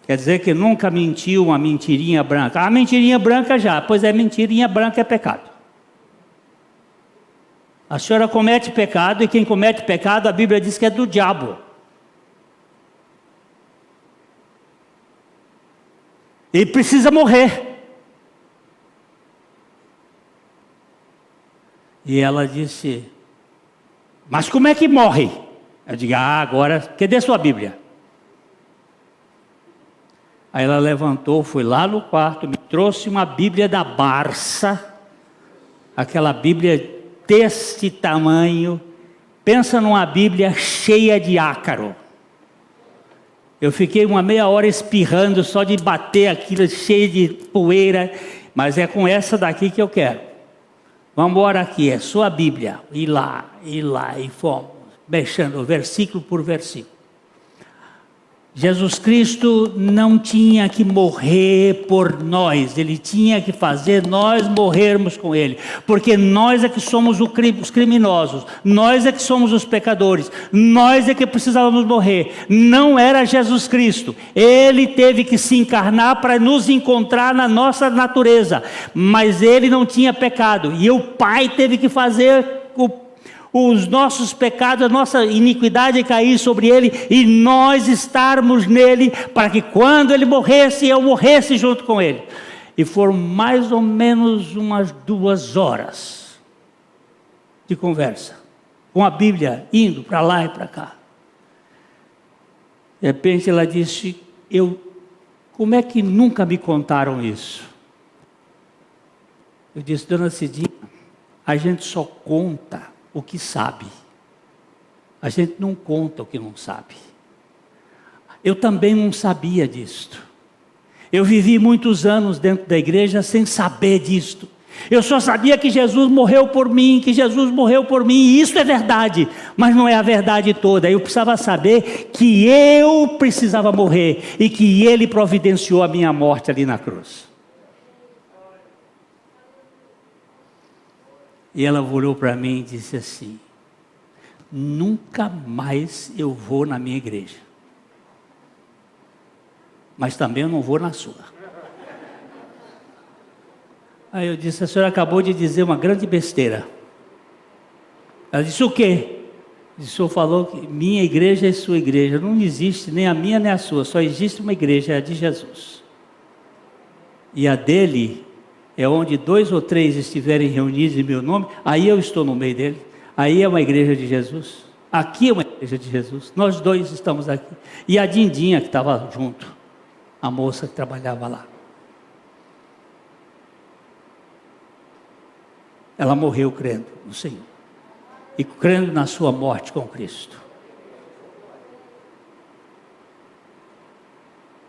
S1: Quer dizer que nunca mentiu uma mentirinha branca. A mentirinha branca já, pois é, mentirinha branca é pecado. A senhora comete pecado, e quem comete pecado, a Bíblia diz que é do diabo. Ele precisa morrer. E ela disse: mas como é que morre? Eu digo: agora, cadê sua Bíblia? Aí ela levantou, foi lá no quarto, me trouxe uma Bíblia da Barça, aquela Bíblia deste tamanho. Pensa numa Bíblia cheia de ácaro. Eu fiquei uma meia hora espirrando só de bater aquilo, cheio de poeira. Mas é com essa daqui que eu quero. Vamos embora aqui, é sua Bíblia. E lá, e fomos, mexendo versículo por versículo. Jesus Cristo não tinha que morrer por nós, Ele tinha que fazer nós morrermos com Ele, porque nós é que somos os criminosos, nós é que somos os pecadores, nós é que precisávamos morrer. Não era Jesus Cristo, Ele teve que se encarnar para nos encontrar na nossa natureza, mas Ele não tinha pecado, e o Pai teve que fazer os nossos pecados, a nossa iniquidade cair sobre Ele, e nós estarmos nele, para que quando Ele morresse, eu morresse junto com Ele. E foram mais ou menos umas 2 horas de conversa, com a Bíblia indo para lá e para cá. De repente ela disse: como é que nunca me contaram isso? Eu disse: Dona Cidinha, a gente só conta o que sabe, a gente não conta o que não sabe. Eu também não sabia disto. Eu vivi muitos anos dentro da igreja sem saber disto. Eu só sabia que Jesus morreu por mim, e isso é verdade, mas não é a verdade toda. Eu precisava saber que eu precisava morrer e que Ele providenciou a minha morte ali na cruz. E ela olhou para mim e disse assim: nunca mais eu vou na minha igreja, mas também eu não vou na sua. Aí eu disse: a senhora acabou de dizer uma grande besteira. Ela disse: o quê? O senhor falou que minha igreja é sua igreja. Não existe nem a minha nem a sua, só existe uma igreja, é a de Jesus. E a dele é onde 2 ou 3 estiverem reunidos em meu nome, aí eu estou no meio dele. Aí é uma igreja de Jesus. Aqui é uma igreja de Jesus. Nós 2 estamos aqui. E a Dindinha que estava junto, a moça que trabalhava lá. Ela morreu crendo no Senhor e crendo na sua morte com Cristo.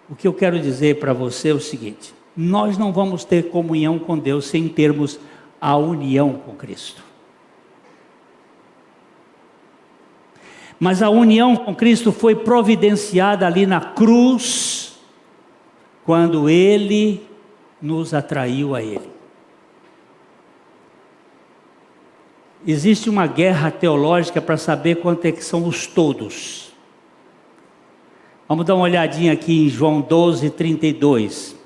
S1: O que eu quero dizer para você é o seguinte: nós não vamos ter comunhão com Deus sem termos a união com Cristo. Mas a união com Cristo foi providenciada ali na cruz, quando Ele nos atraiu a Ele. Existe uma guerra teológica para saber quanto é que são os todos. Vamos dar uma olhadinha aqui em João 12, 32.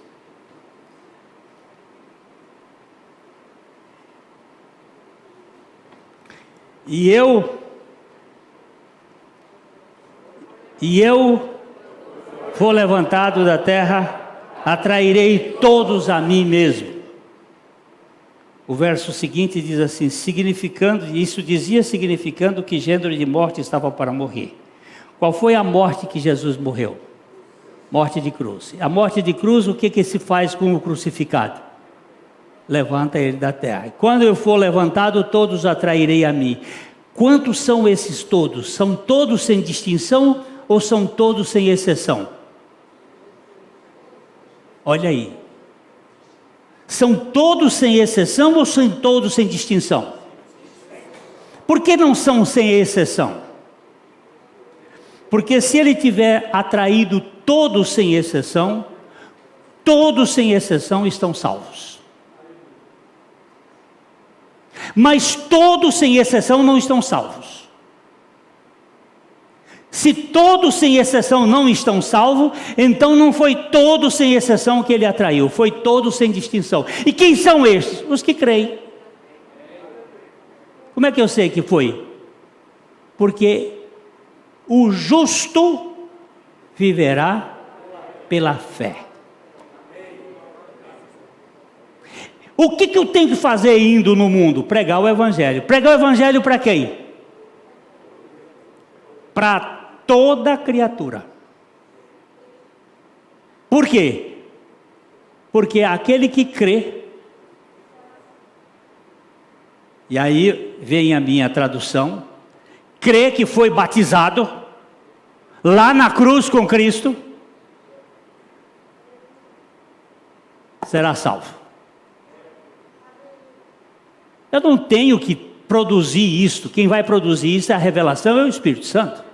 S1: E eu for levantado da terra, atrairei todos a mim mesmo. O verso seguinte diz assim, significando que gênero de morte estava para morrer. Qual foi a morte que Jesus morreu? Morte de cruz. A morte de cruz, o que se faz com o crucificado? Levanta ele da terra. Quando eu for levantado, todos atrairei a mim. Quantos são esses todos? São todos sem distinção ou são todos sem exceção? Olha aí. São todos sem exceção ou são todos sem distinção? Por que não são sem exceção? Porque se ele tiver atraído todos sem exceção estão salvos. Mas todos sem exceção não estão salvos. Se todos sem exceção não estão salvos, então não foi todos sem exceção que ele atraiu, foi todos sem distinção. E quem são estes? Os que creem. Como é que eu sei que foi? Porque o justo viverá pela fé. O que eu tenho que fazer indo no mundo? Pregar o Evangelho. Pregar o Evangelho para quem? Para toda criatura. Por quê? Porque aquele que crê, e aí vem a minha tradução, crê que foi batizado lá na cruz com Cristo, será salvo. Eu não tenho que produzir isto. Quem vai produzir isso é a revelação, é o Espírito Santo.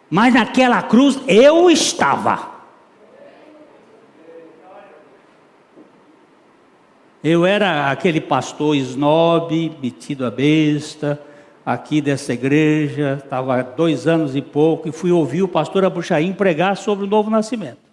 S1: Mas naquela cruz eu estava. Eu era aquele pastor snob, metido a besta, aqui dessa igreja, estava 2 anos e pouco, e fui ouvir o pastor Abuchaim pregar sobre o novo nascimento.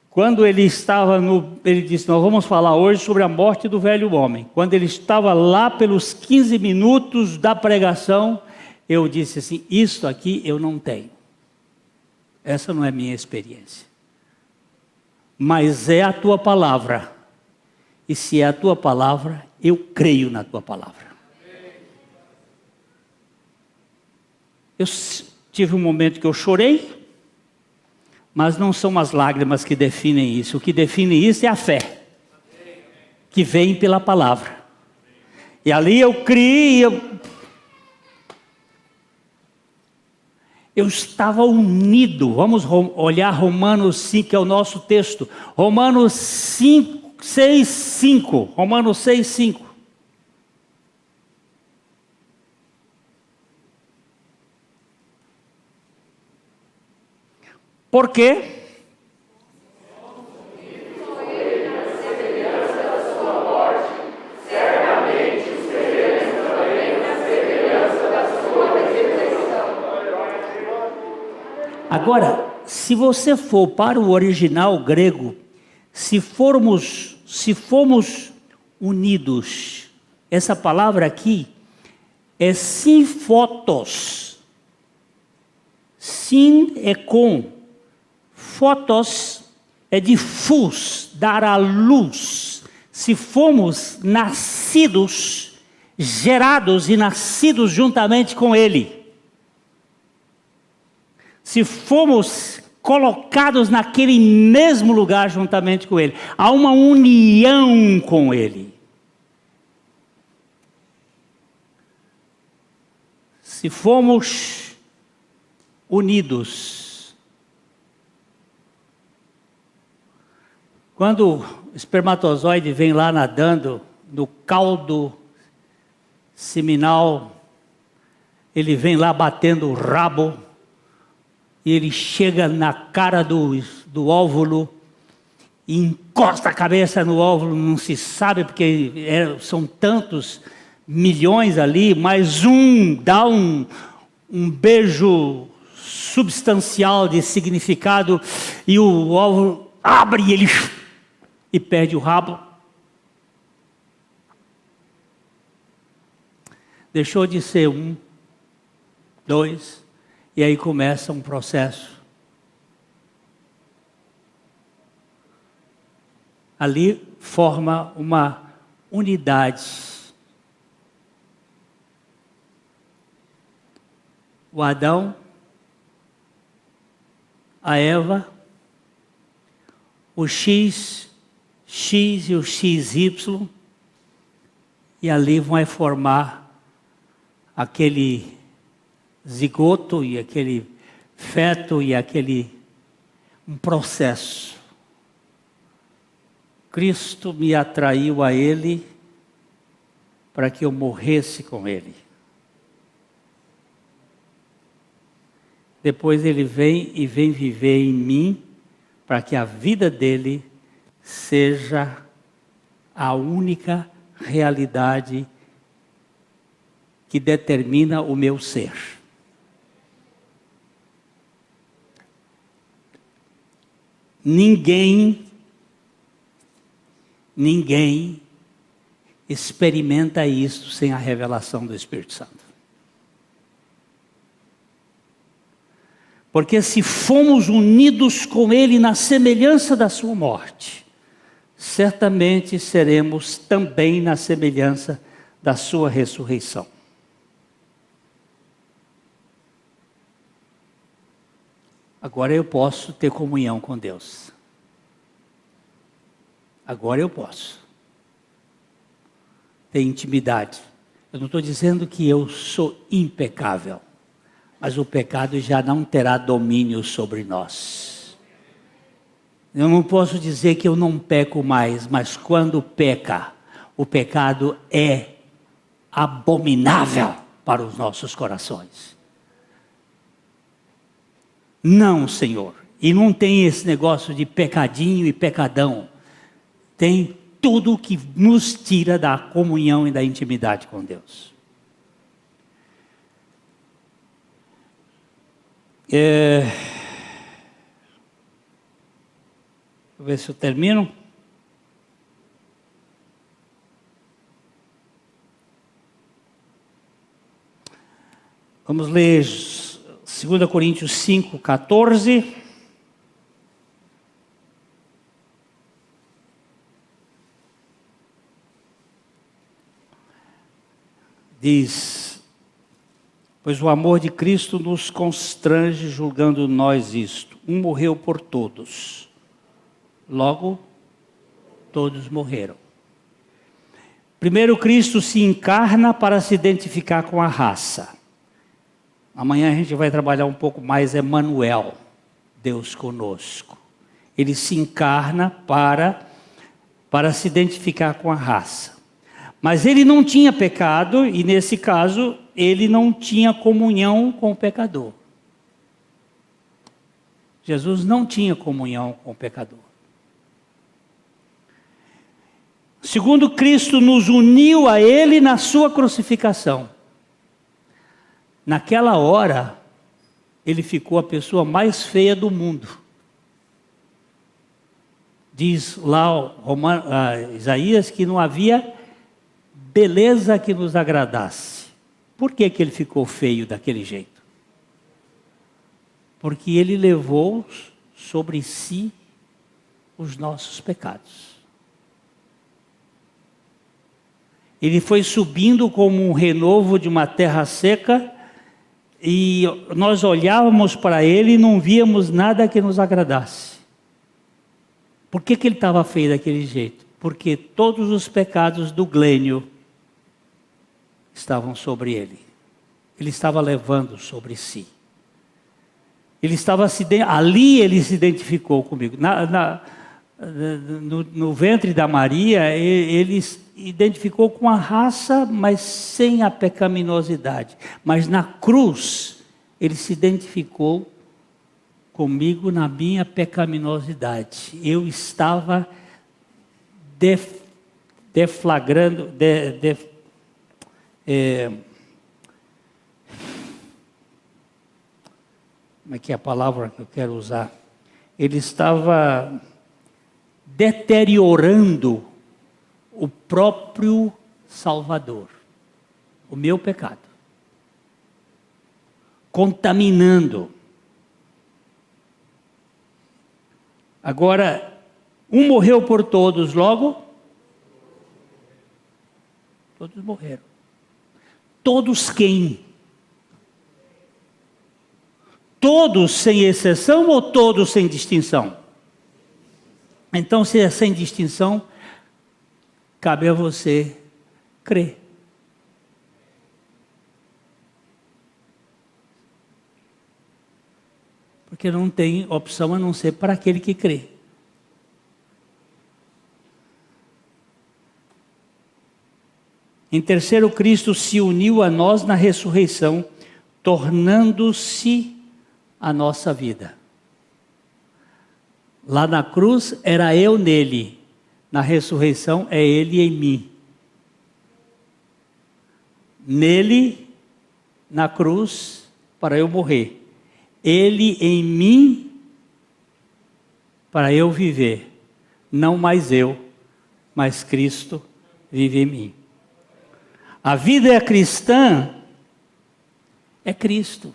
S1: Quando ele estava ele disse, nós vamos falar hoje sobre a morte do velho homem. Quando ele estava lá pelos 15 minutos da pregação, eu disse assim, isso aqui eu não tenho. Essa não é minha experiência. Mas é a tua palavra. E se é a tua palavra, eu creio na tua palavra. Eu tive um momento que eu chorei, mas não são as lágrimas que definem isso. O que define isso é a fé, que vem pela palavra. E ali eu criei, Eu estava unido. Vamos olhar Romanos 5, que é o nosso texto. Romanos 5, 6, 5. Romanos 6, 5. Por quê? Agora, se você for para o original grego, se formos unidos, essa palavra aqui é symphotos. Sim é com, photos é de fus, dar à luz. Se fomos nascidos, gerados e nascidos juntamente com Ele. Se fomos colocados naquele mesmo lugar juntamente com Ele. Há uma união com Ele. Se fomos unidos. Quando o espermatozoide vem lá nadando no caldo seminal, ele vem lá batendo o rabo, e ele chega na cara do óvulo, e encosta a cabeça no óvulo, não se sabe, porque são tantos milhões ali, mas dá um beijo substancial de significado, e o óvulo abre e perde o rabo. Deixou de ser 1, 2, e aí começa um processo. Ali forma uma unidade. O Adão, a Eva, o X e o XY, e ali vai formar aquele zigoto e aquele feto e um processo. Cristo me atraiu a Ele para que eu morresse com Ele. Depois Ele vem viver em mim para que a vida dele seja a única realidade que determina o meu ser. Ninguém experimenta isso sem a revelação do Espírito Santo. Porque se fomos unidos com Ele na semelhança da sua morte, certamente seremos também na semelhança da sua ressurreição. Agora eu posso ter comunhão com Deus. Agora eu posso ter intimidade. Eu não estou dizendo que eu sou impecável, mas o pecado já não terá domínio sobre nós. Eu não posso dizer que eu não peco mais, mas quando peca, o pecado é abominável para os nossos corações. Não, Senhor. E não tem esse negócio de pecadinho e pecadão. Tem tudo que nos tira da comunhão e da intimidade com Deus. Deixa eu ver se eu termino. Vamos ler 2 Coríntios 5, 14. Diz: pois o amor de Cristo nos constrange, julgando nós isto. Um morreu por todos, logo todos morreram. Primeiro Cristo se encarna para se identificar com a raça. Amanhã a gente vai trabalhar um pouco mais Emmanuel, Deus conosco. Ele se encarna para se identificar com a raça. Mas ele não tinha pecado e, nesse caso, ele não tinha comunhão com o pecador. Jesus não tinha comunhão com o pecador. Segundo, Cristo nos uniu a Ele na sua crucificação. Naquela hora, Ele ficou a pessoa mais feia do mundo. Diz lá Isaías que não havia beleza que nos agradasse. Por que Ele ficou feio daquele jeito? Porque Ele levou sobre si os nossos pecados. Ele foi subindo como um renovo de uma terra seca, e nós olhávamos para ele e não víamos nada que nos agradasse. Por que ele estava feio daquele jeito? Porque todos os pecados do Glênio estavam sobre ele. Ele estava levando sobre si. Ali ele se identificou comigo. No ventre da Maria, ele identificou com a raça, mas sem a pecaminosidade. Mas na cruz, ele se identificou comigo na minha pecaminosidade. Eu estava deflagrando, como é que é a palavra que eu quero usar? Ele estava deteriorando o próprio Salvador, o meu pecado, contaminando. Agora, um morreu por todos, logo, todos morreram. Todos quem? Todos sem exceção ou todos sem distinção? Então, se é sem distinção, cabe a você crer. Porque não tem opção a não ser para aquele que crê. Em terceiro, Cristo se uniu a nós na ressurreição, tornando-se a nossa vida. Lá na cruz era eu nele, na ressurreição é ele em mim. Nele, na cruz, para eu morrer. Ele em mim, para eu viver. Não mais eu, mas Cristo vive em mim. A vida cristã é Cristo.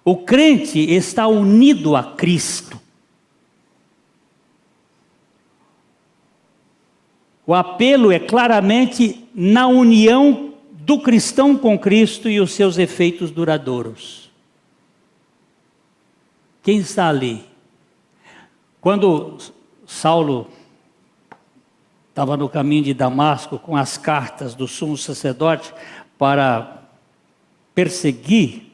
S1: O crente está unido a Cristo. O apelo é claramente na união do cristão com Cristo e os seus efeitos duradouros. Quem está ali? Quando Saulo estava no caminho de Damasco com as cartas do sumo sacerdote para perseguir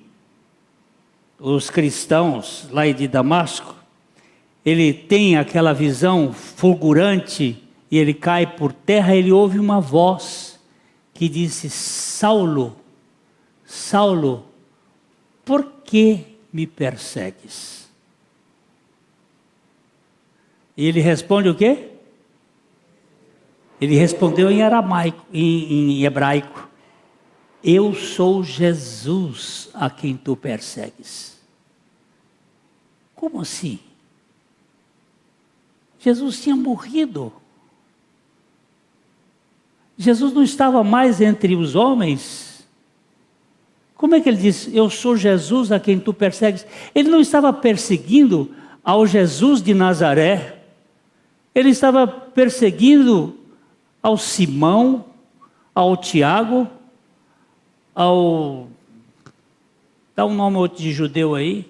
S1: os cristãos lá de Damasco, ele tem aquela visão fulgurante e ele cai por terra. Ele ouve uma voz que disse: Saulo, Saulo, por que me persegues? E ele responde o quê? Ele respondeu em aramaico, em hebraico: eu sou Jesus a quem tu persegues. Como assim? Jesus tinha morrido. Jesus não estava mais entre os homens. Como é que ele disse: eu sou Jesus a quem tu persegues? Ele não estava perseguindo ao Jesus de Nazaré. Ele estava perseguindo ao Simão, ao Tiago, dá um nome outro de judeu aí,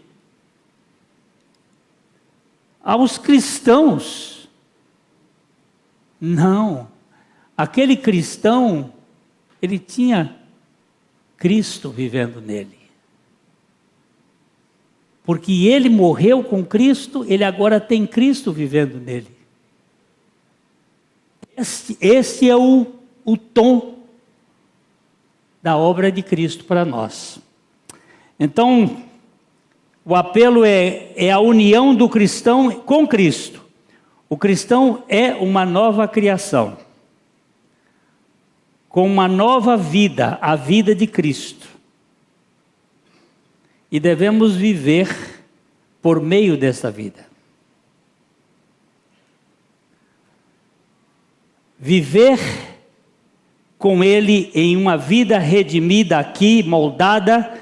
S1: aos cristãos. Não, aquele cristão, ele tinha Cristo vivendo nele. Porque ele morreu com Cristo, ele agora tem Cristo vivendo nele. Este é o tom da obra de Cristo para nós. Então, o apelo é a união do cristão com Cristo. O cristão é uma nova criação, com uma nova vida, a vida de Cristo. E devemos viver por meio dessa vida. Viver com Ele em uma vida redimida aqui, moldada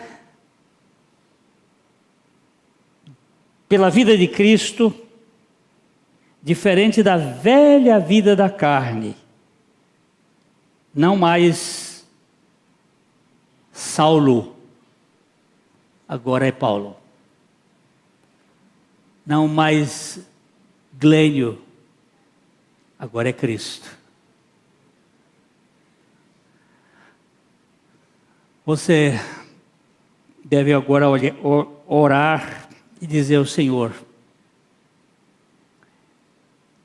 S1: pela vida de Cristo, diferente da velha vida da carne. Não mais Saulo, agora é Paulo. Não mais Glênio, agora é Cristo. Você deve agora orar e dizer ao Senhor: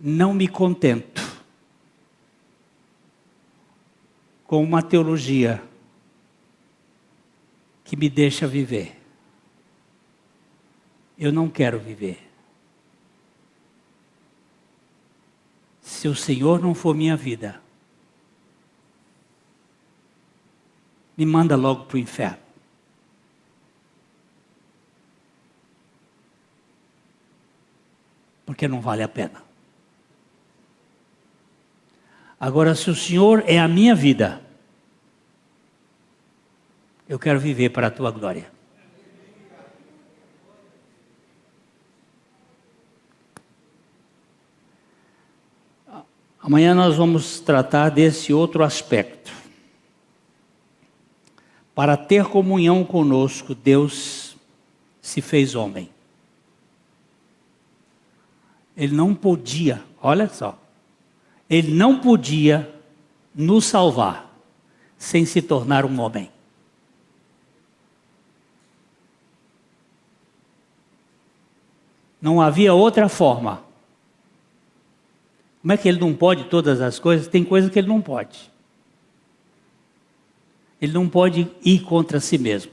S1: não me contento com uma teologia que me deixa viver. Eu não quero viver. Se o Senhor não for minha vida, me manda logo para o inferno. Porque não vale a pena. Agora, se o Senhor é a minha vida, eu quero viver para a tua glória. Amanhã nós vamos tratar desse outro aspecto. Para ter comunhão conosco, Deus se fez homem. Ele não podia, olha só, ele não podia nos salvar sem se tornar um homem. Não havia outra forma. Como é que ele não pode todas as coisas? Tem coisas que ele não pode. Ele não pode ir contra si mesmo.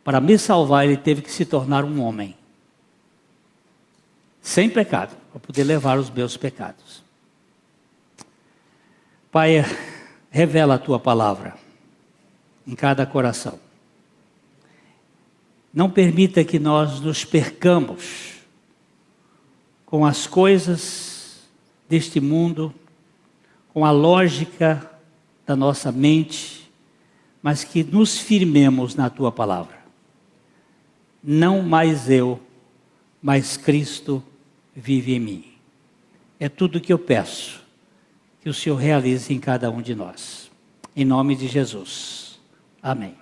S1: Para me salvar, ele teve que se tornar um homem. Sem pecado, para poder levar os meus pecados. Pai, revela a tua palavra em cada coração. Não permita que nós nos percamos com as coisas deste mundo, com a lógica da nossa mente, mas que nos firmemos na tua palavra. Não mais eu, mas Cristo vive em mim. É tudo o que eu peço, que o Senhor realize em cada um de nós. Em nome de Jesus. Amém.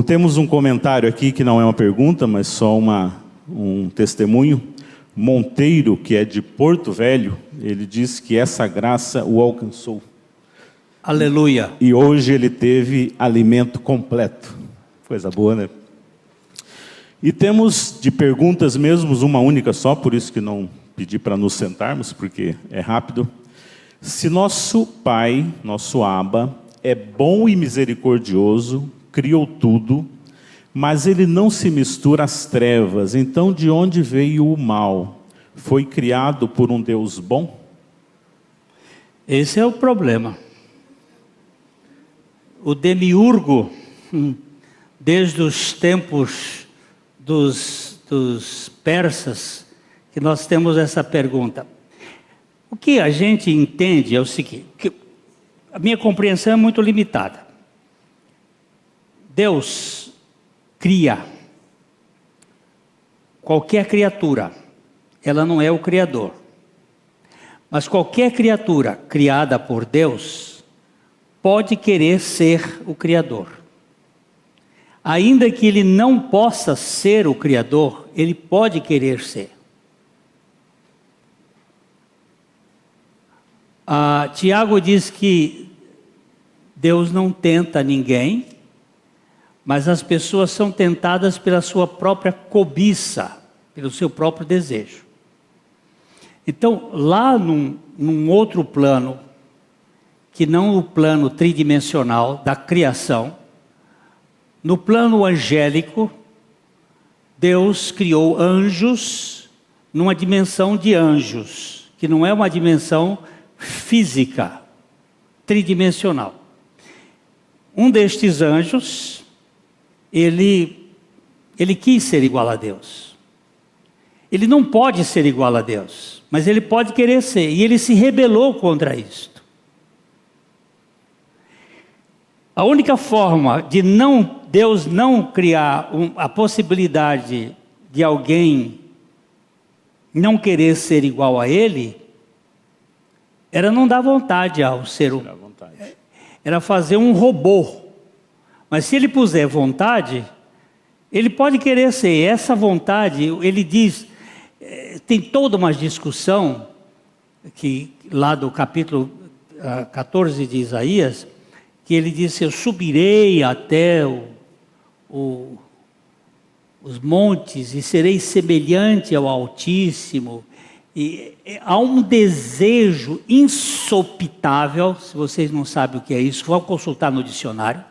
S2: Temos um comentário aqui que não é uma pergunta, mas só um testemunho. Monteiro, que é de Porto Velho, ele diz que essa graça o alcançou.
S1: Aleluia.
S2: E hoje ele teve alimento completo. Coisa boa, né? E temos de perguntas mesmo, uma única só, por isso que não pedi para nos sentarmos, porque é rápido. Se nosso Pai, nosso Abba, é bom e misericordioso, criou tudo, mas ele não se mistura às trevas, então de onde veio o mal? Foi criado por um Deus bom?
S1: Esse é o problema. O demiurgo, desde os tempos dos persas, que nós temos essa pergunta. O que a gente entende é o seguinte, que a minha compreensão é muito limitada. Deus cria qualquer criatura, ela não é o Criador. Mas qualquer criatura criada por Deus pode querer ser o Criador. Ainda que ele não possa ser o Criador, ele pode querer ser. Tiago diz que Deus não tenta ninguém, mas as pessoas são tentadas pela sua própria cobiça, pelo seu próprio desejo. Então, lá num outro plano, que não o plano tridimensional da criação, no plano angélico, Deus criou anjos numa dimensão de anjos, que não é uma dimensão física, tridimensional. Um destes anjos, ele quis ser igual a Deus. Ele não pode ser igual a Deus, mas ele pode querer ser, e ele se rebelou contra isto. A única forma de Deus não criar a possibilidade de alguém não querer ser igual a Ele, era não dar vontade ao ser humano. Era fazer um robô. Mas se ele puser vontade, ele pode querer ser. Essa vontade, ele diz, tem toda uma discussão, que lá do capítulo 14 de Isaías, que ele disse, eu subirei até os montes e serei semelhante ao Altíssimo. E há um desejo insopitável, se vocês não sabem o que é isso, vão consultar no dicionário.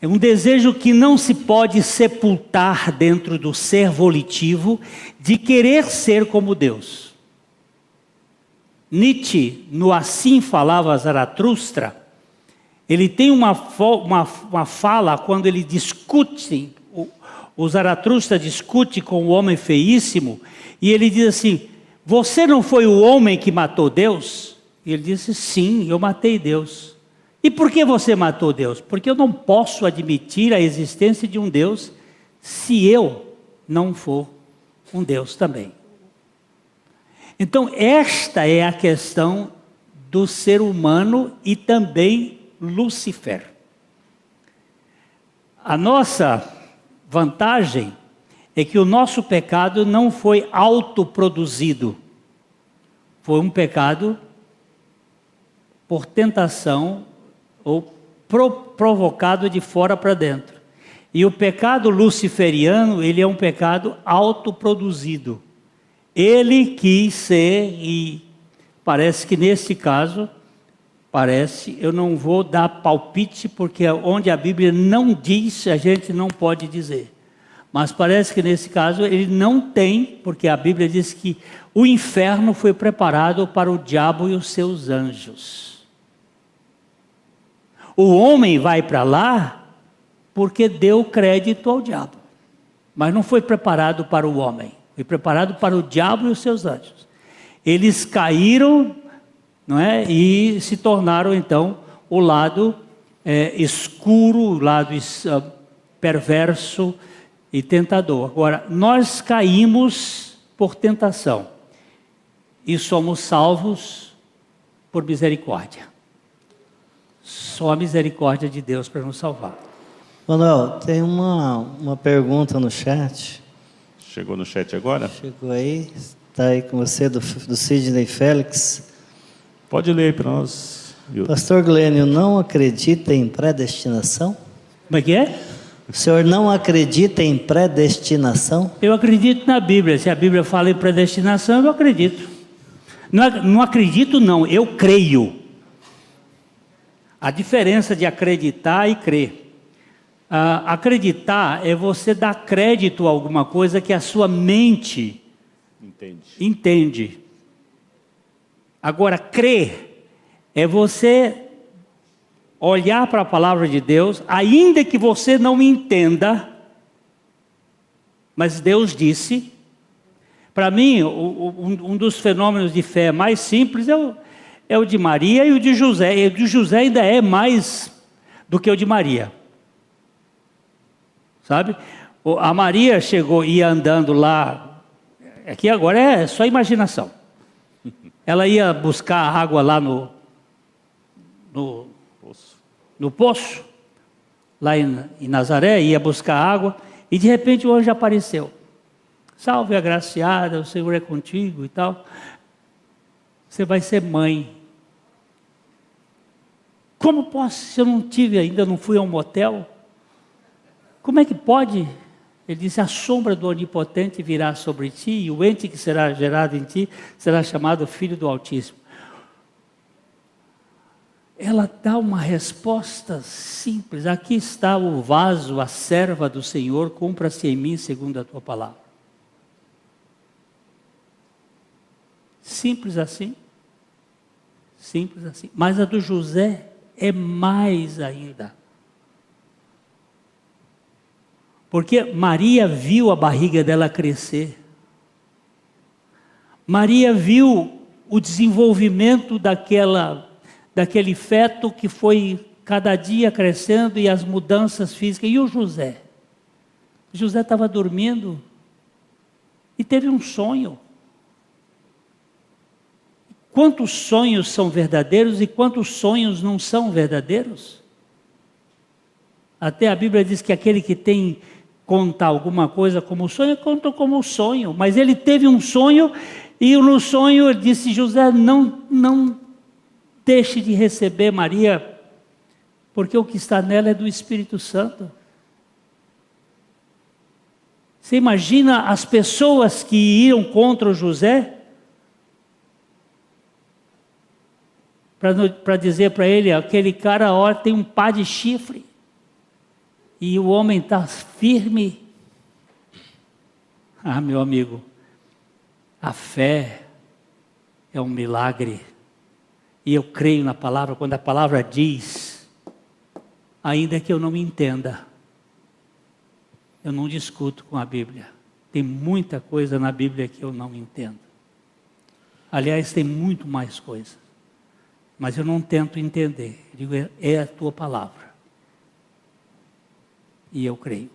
S1: É um desejo que não se pode sepultar dentro do ser volitivo, de querer ser como Deus. Nietzsche, no Assim Falava Zaratustra, ele tem uma fala quando ele discute, o Zaratustra discute com o homem feíssimo, e ele diz assim, você não foi o homem que matou Deus? E ele disse, sim, eu matei Deus. E por que você matou Deus? Porque eu não posso admitir a existência de um Deus, se eu não for um Deus também. Então, esta é a questão do ser humano e também Lúcifer. A nossa vantagem é que o nosso pecado não foi autoproduzido. Foi um pecado por tentação ou provocado de fora para dentro. E o pecado luciferiano, ele é um pecado autoproduzido. Ele quis ser, e parece que nesse caso, eu não vou dar palpite, porque onde a Bíblia não diz, a gente não pode dizer. Mas parece que nesse caso ele não tem, porque a Bíblia diz que o inferno foi preparado para o diabo e os seus anjos. O homem vai para lá porque deu crédito ao diabo. Mas não foi preparado para o homem, foi preparado para o diabo e os seus anjos. Eles caíram, não é? E se tornaram então o lado escuro, o lado perverso e tentador. Agora, nós caímos por tentação e somos salvos por misericórdia. Só a misericórdia de Deus para nos salvar.
S3: Manuel, tem uma pergunta no chat.
S2: Chegou no chat agora?
S3: Chegou aí, está aí com você, do Sidney Félix.
S2: Pode ler para nós.
S3: Pastor Glênio, não acredita em predestinação?
S1: Como é que é?
S3: O senhor não acredita em predestinação?
S1: Eu acredito na Bíblia. Se a Bíblia fala em predestinação, eu acredito. Não acredito não, eu creio. A diferença de acreditar e crer. Acreditar é você dar crédito a alguma coisa que a sua mente entende. Agora, crer é você olhar para a palavra de Deus, ainda que você não entenda, mas Deus disse. Para mim, um dos fenômenos de fé mais simples é o de Maria e o de José. E o de José ainda é mais do que o de Maria. Sabe? A Maria chegou, ia andando lá, aqui agora é só imaginação. Ela ia buscar água lá no poço, lá em Nazaré, ia buscar água, e de repente o anjo apareceu. Salve, agraciada, o Senhor é contigo e tal. Você vai ser mãe. Como posso, se eu não tive ainda, não fui a um motel? Como é que pode? Ele disse: a sombra do Onipotente virá sobre ti, e o ente que será gerado em ti será chamado Filho do Altíssimo. Ela dá uma resposta simples: aqui está o vaso, a serva do Senhor, cumpra-se em mim segundo a tua palavra. Simples assim. Simples assim. Mas a do José é mais ainda. Porque Maria viu a barriga dela crescer. Maria viu o desenvolvimento daquele feto que foi cada dia crescendo e as mudanças físicas. E o José? José estava dormindo e teve um sonho. Quantos sonhos são verdadeiros e quantos sonhos não são verdadeiros? Até a Bíblia diz que aquele que conta alguma coisa como sonho, conta como sonho. Mas ele teve um sonho e no sonho ele disse: José, não deixe de receber Maria, porque o que está nela é do Espírito Santo. Você imagina as pessoas que iam contra o José? Para dizer para ele: aquele cara, olha, tem um pá de chifre. E o homem está firme. Ah, meu amigo, a fé é um milagre. E eu creio na palavra, quando a palavra diz, ainda que eu não entenda, eu não discuto com a Bíblia. Tem muita coisa na Bíblia que eu não entendo. Aliás, tem muito mais coisa. Mas eu não tento entender. Eu digo: é a tua palavra. E eu creio.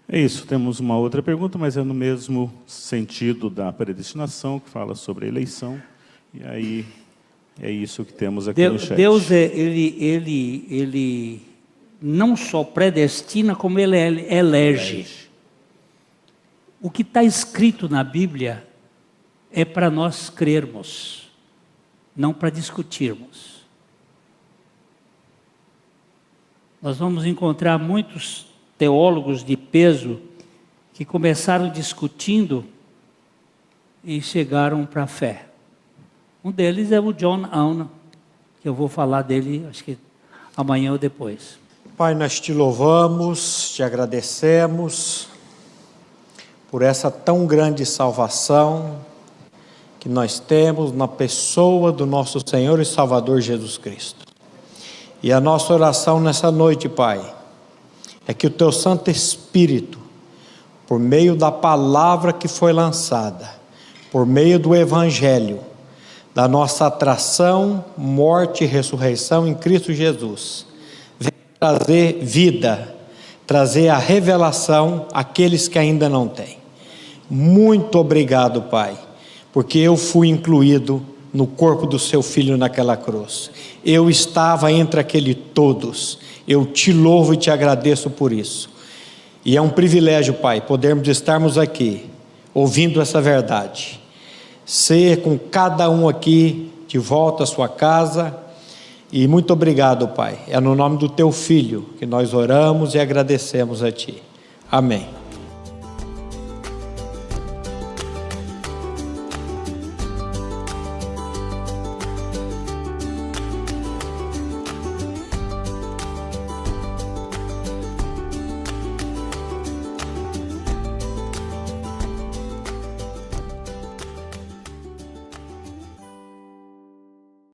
S2: É isso, temos uma outra pergunta, mas é no mesmo sentido da predestinação, que fala sobre a eleição. E aí é isso que temos aqui no chat.
S1: Deus, ele não só predestina, como ele elege. O que está escrito na Bíblia é para nós crermos, não para discutirmos. Nós vamos encontrar muitos teólogos de peso que começaram discutindo e chegaram para a fé. Um deles é o John Owen, que eu vou falar dele, acho que amanhã ou depois.
S4: Pai, nós te louvamos, te agradecemos por essa tão grande salvação que nós temos na pessoa do nosso Senhor e Salvador Jesus Cristo. E a nossa oração nessa noite, Pai, é que o Teu Santo Espírito, por meio da palavra que foi lançada, por meio do Evangelho, da nossa atração, morte e ressurreição em Cristo Jesus, venha trazer vida, trazer a revelação àqueles que ainda não têm. Muito obrigado, Pai, porque eu fui incluído no corpo do Seu Filho naquela cruz. Eu estava entre aquele todos. Eu te louvo e te agradeço por isso. E é um privilégio, Pai, podermos estarmos aqui, ouvindo essa verdade. Ser com cada um aqui de volta à sua casa. E muito obrigado, Pai. É no nome do Teu Filho que nós oramos e agradecemos a Ti. Amém.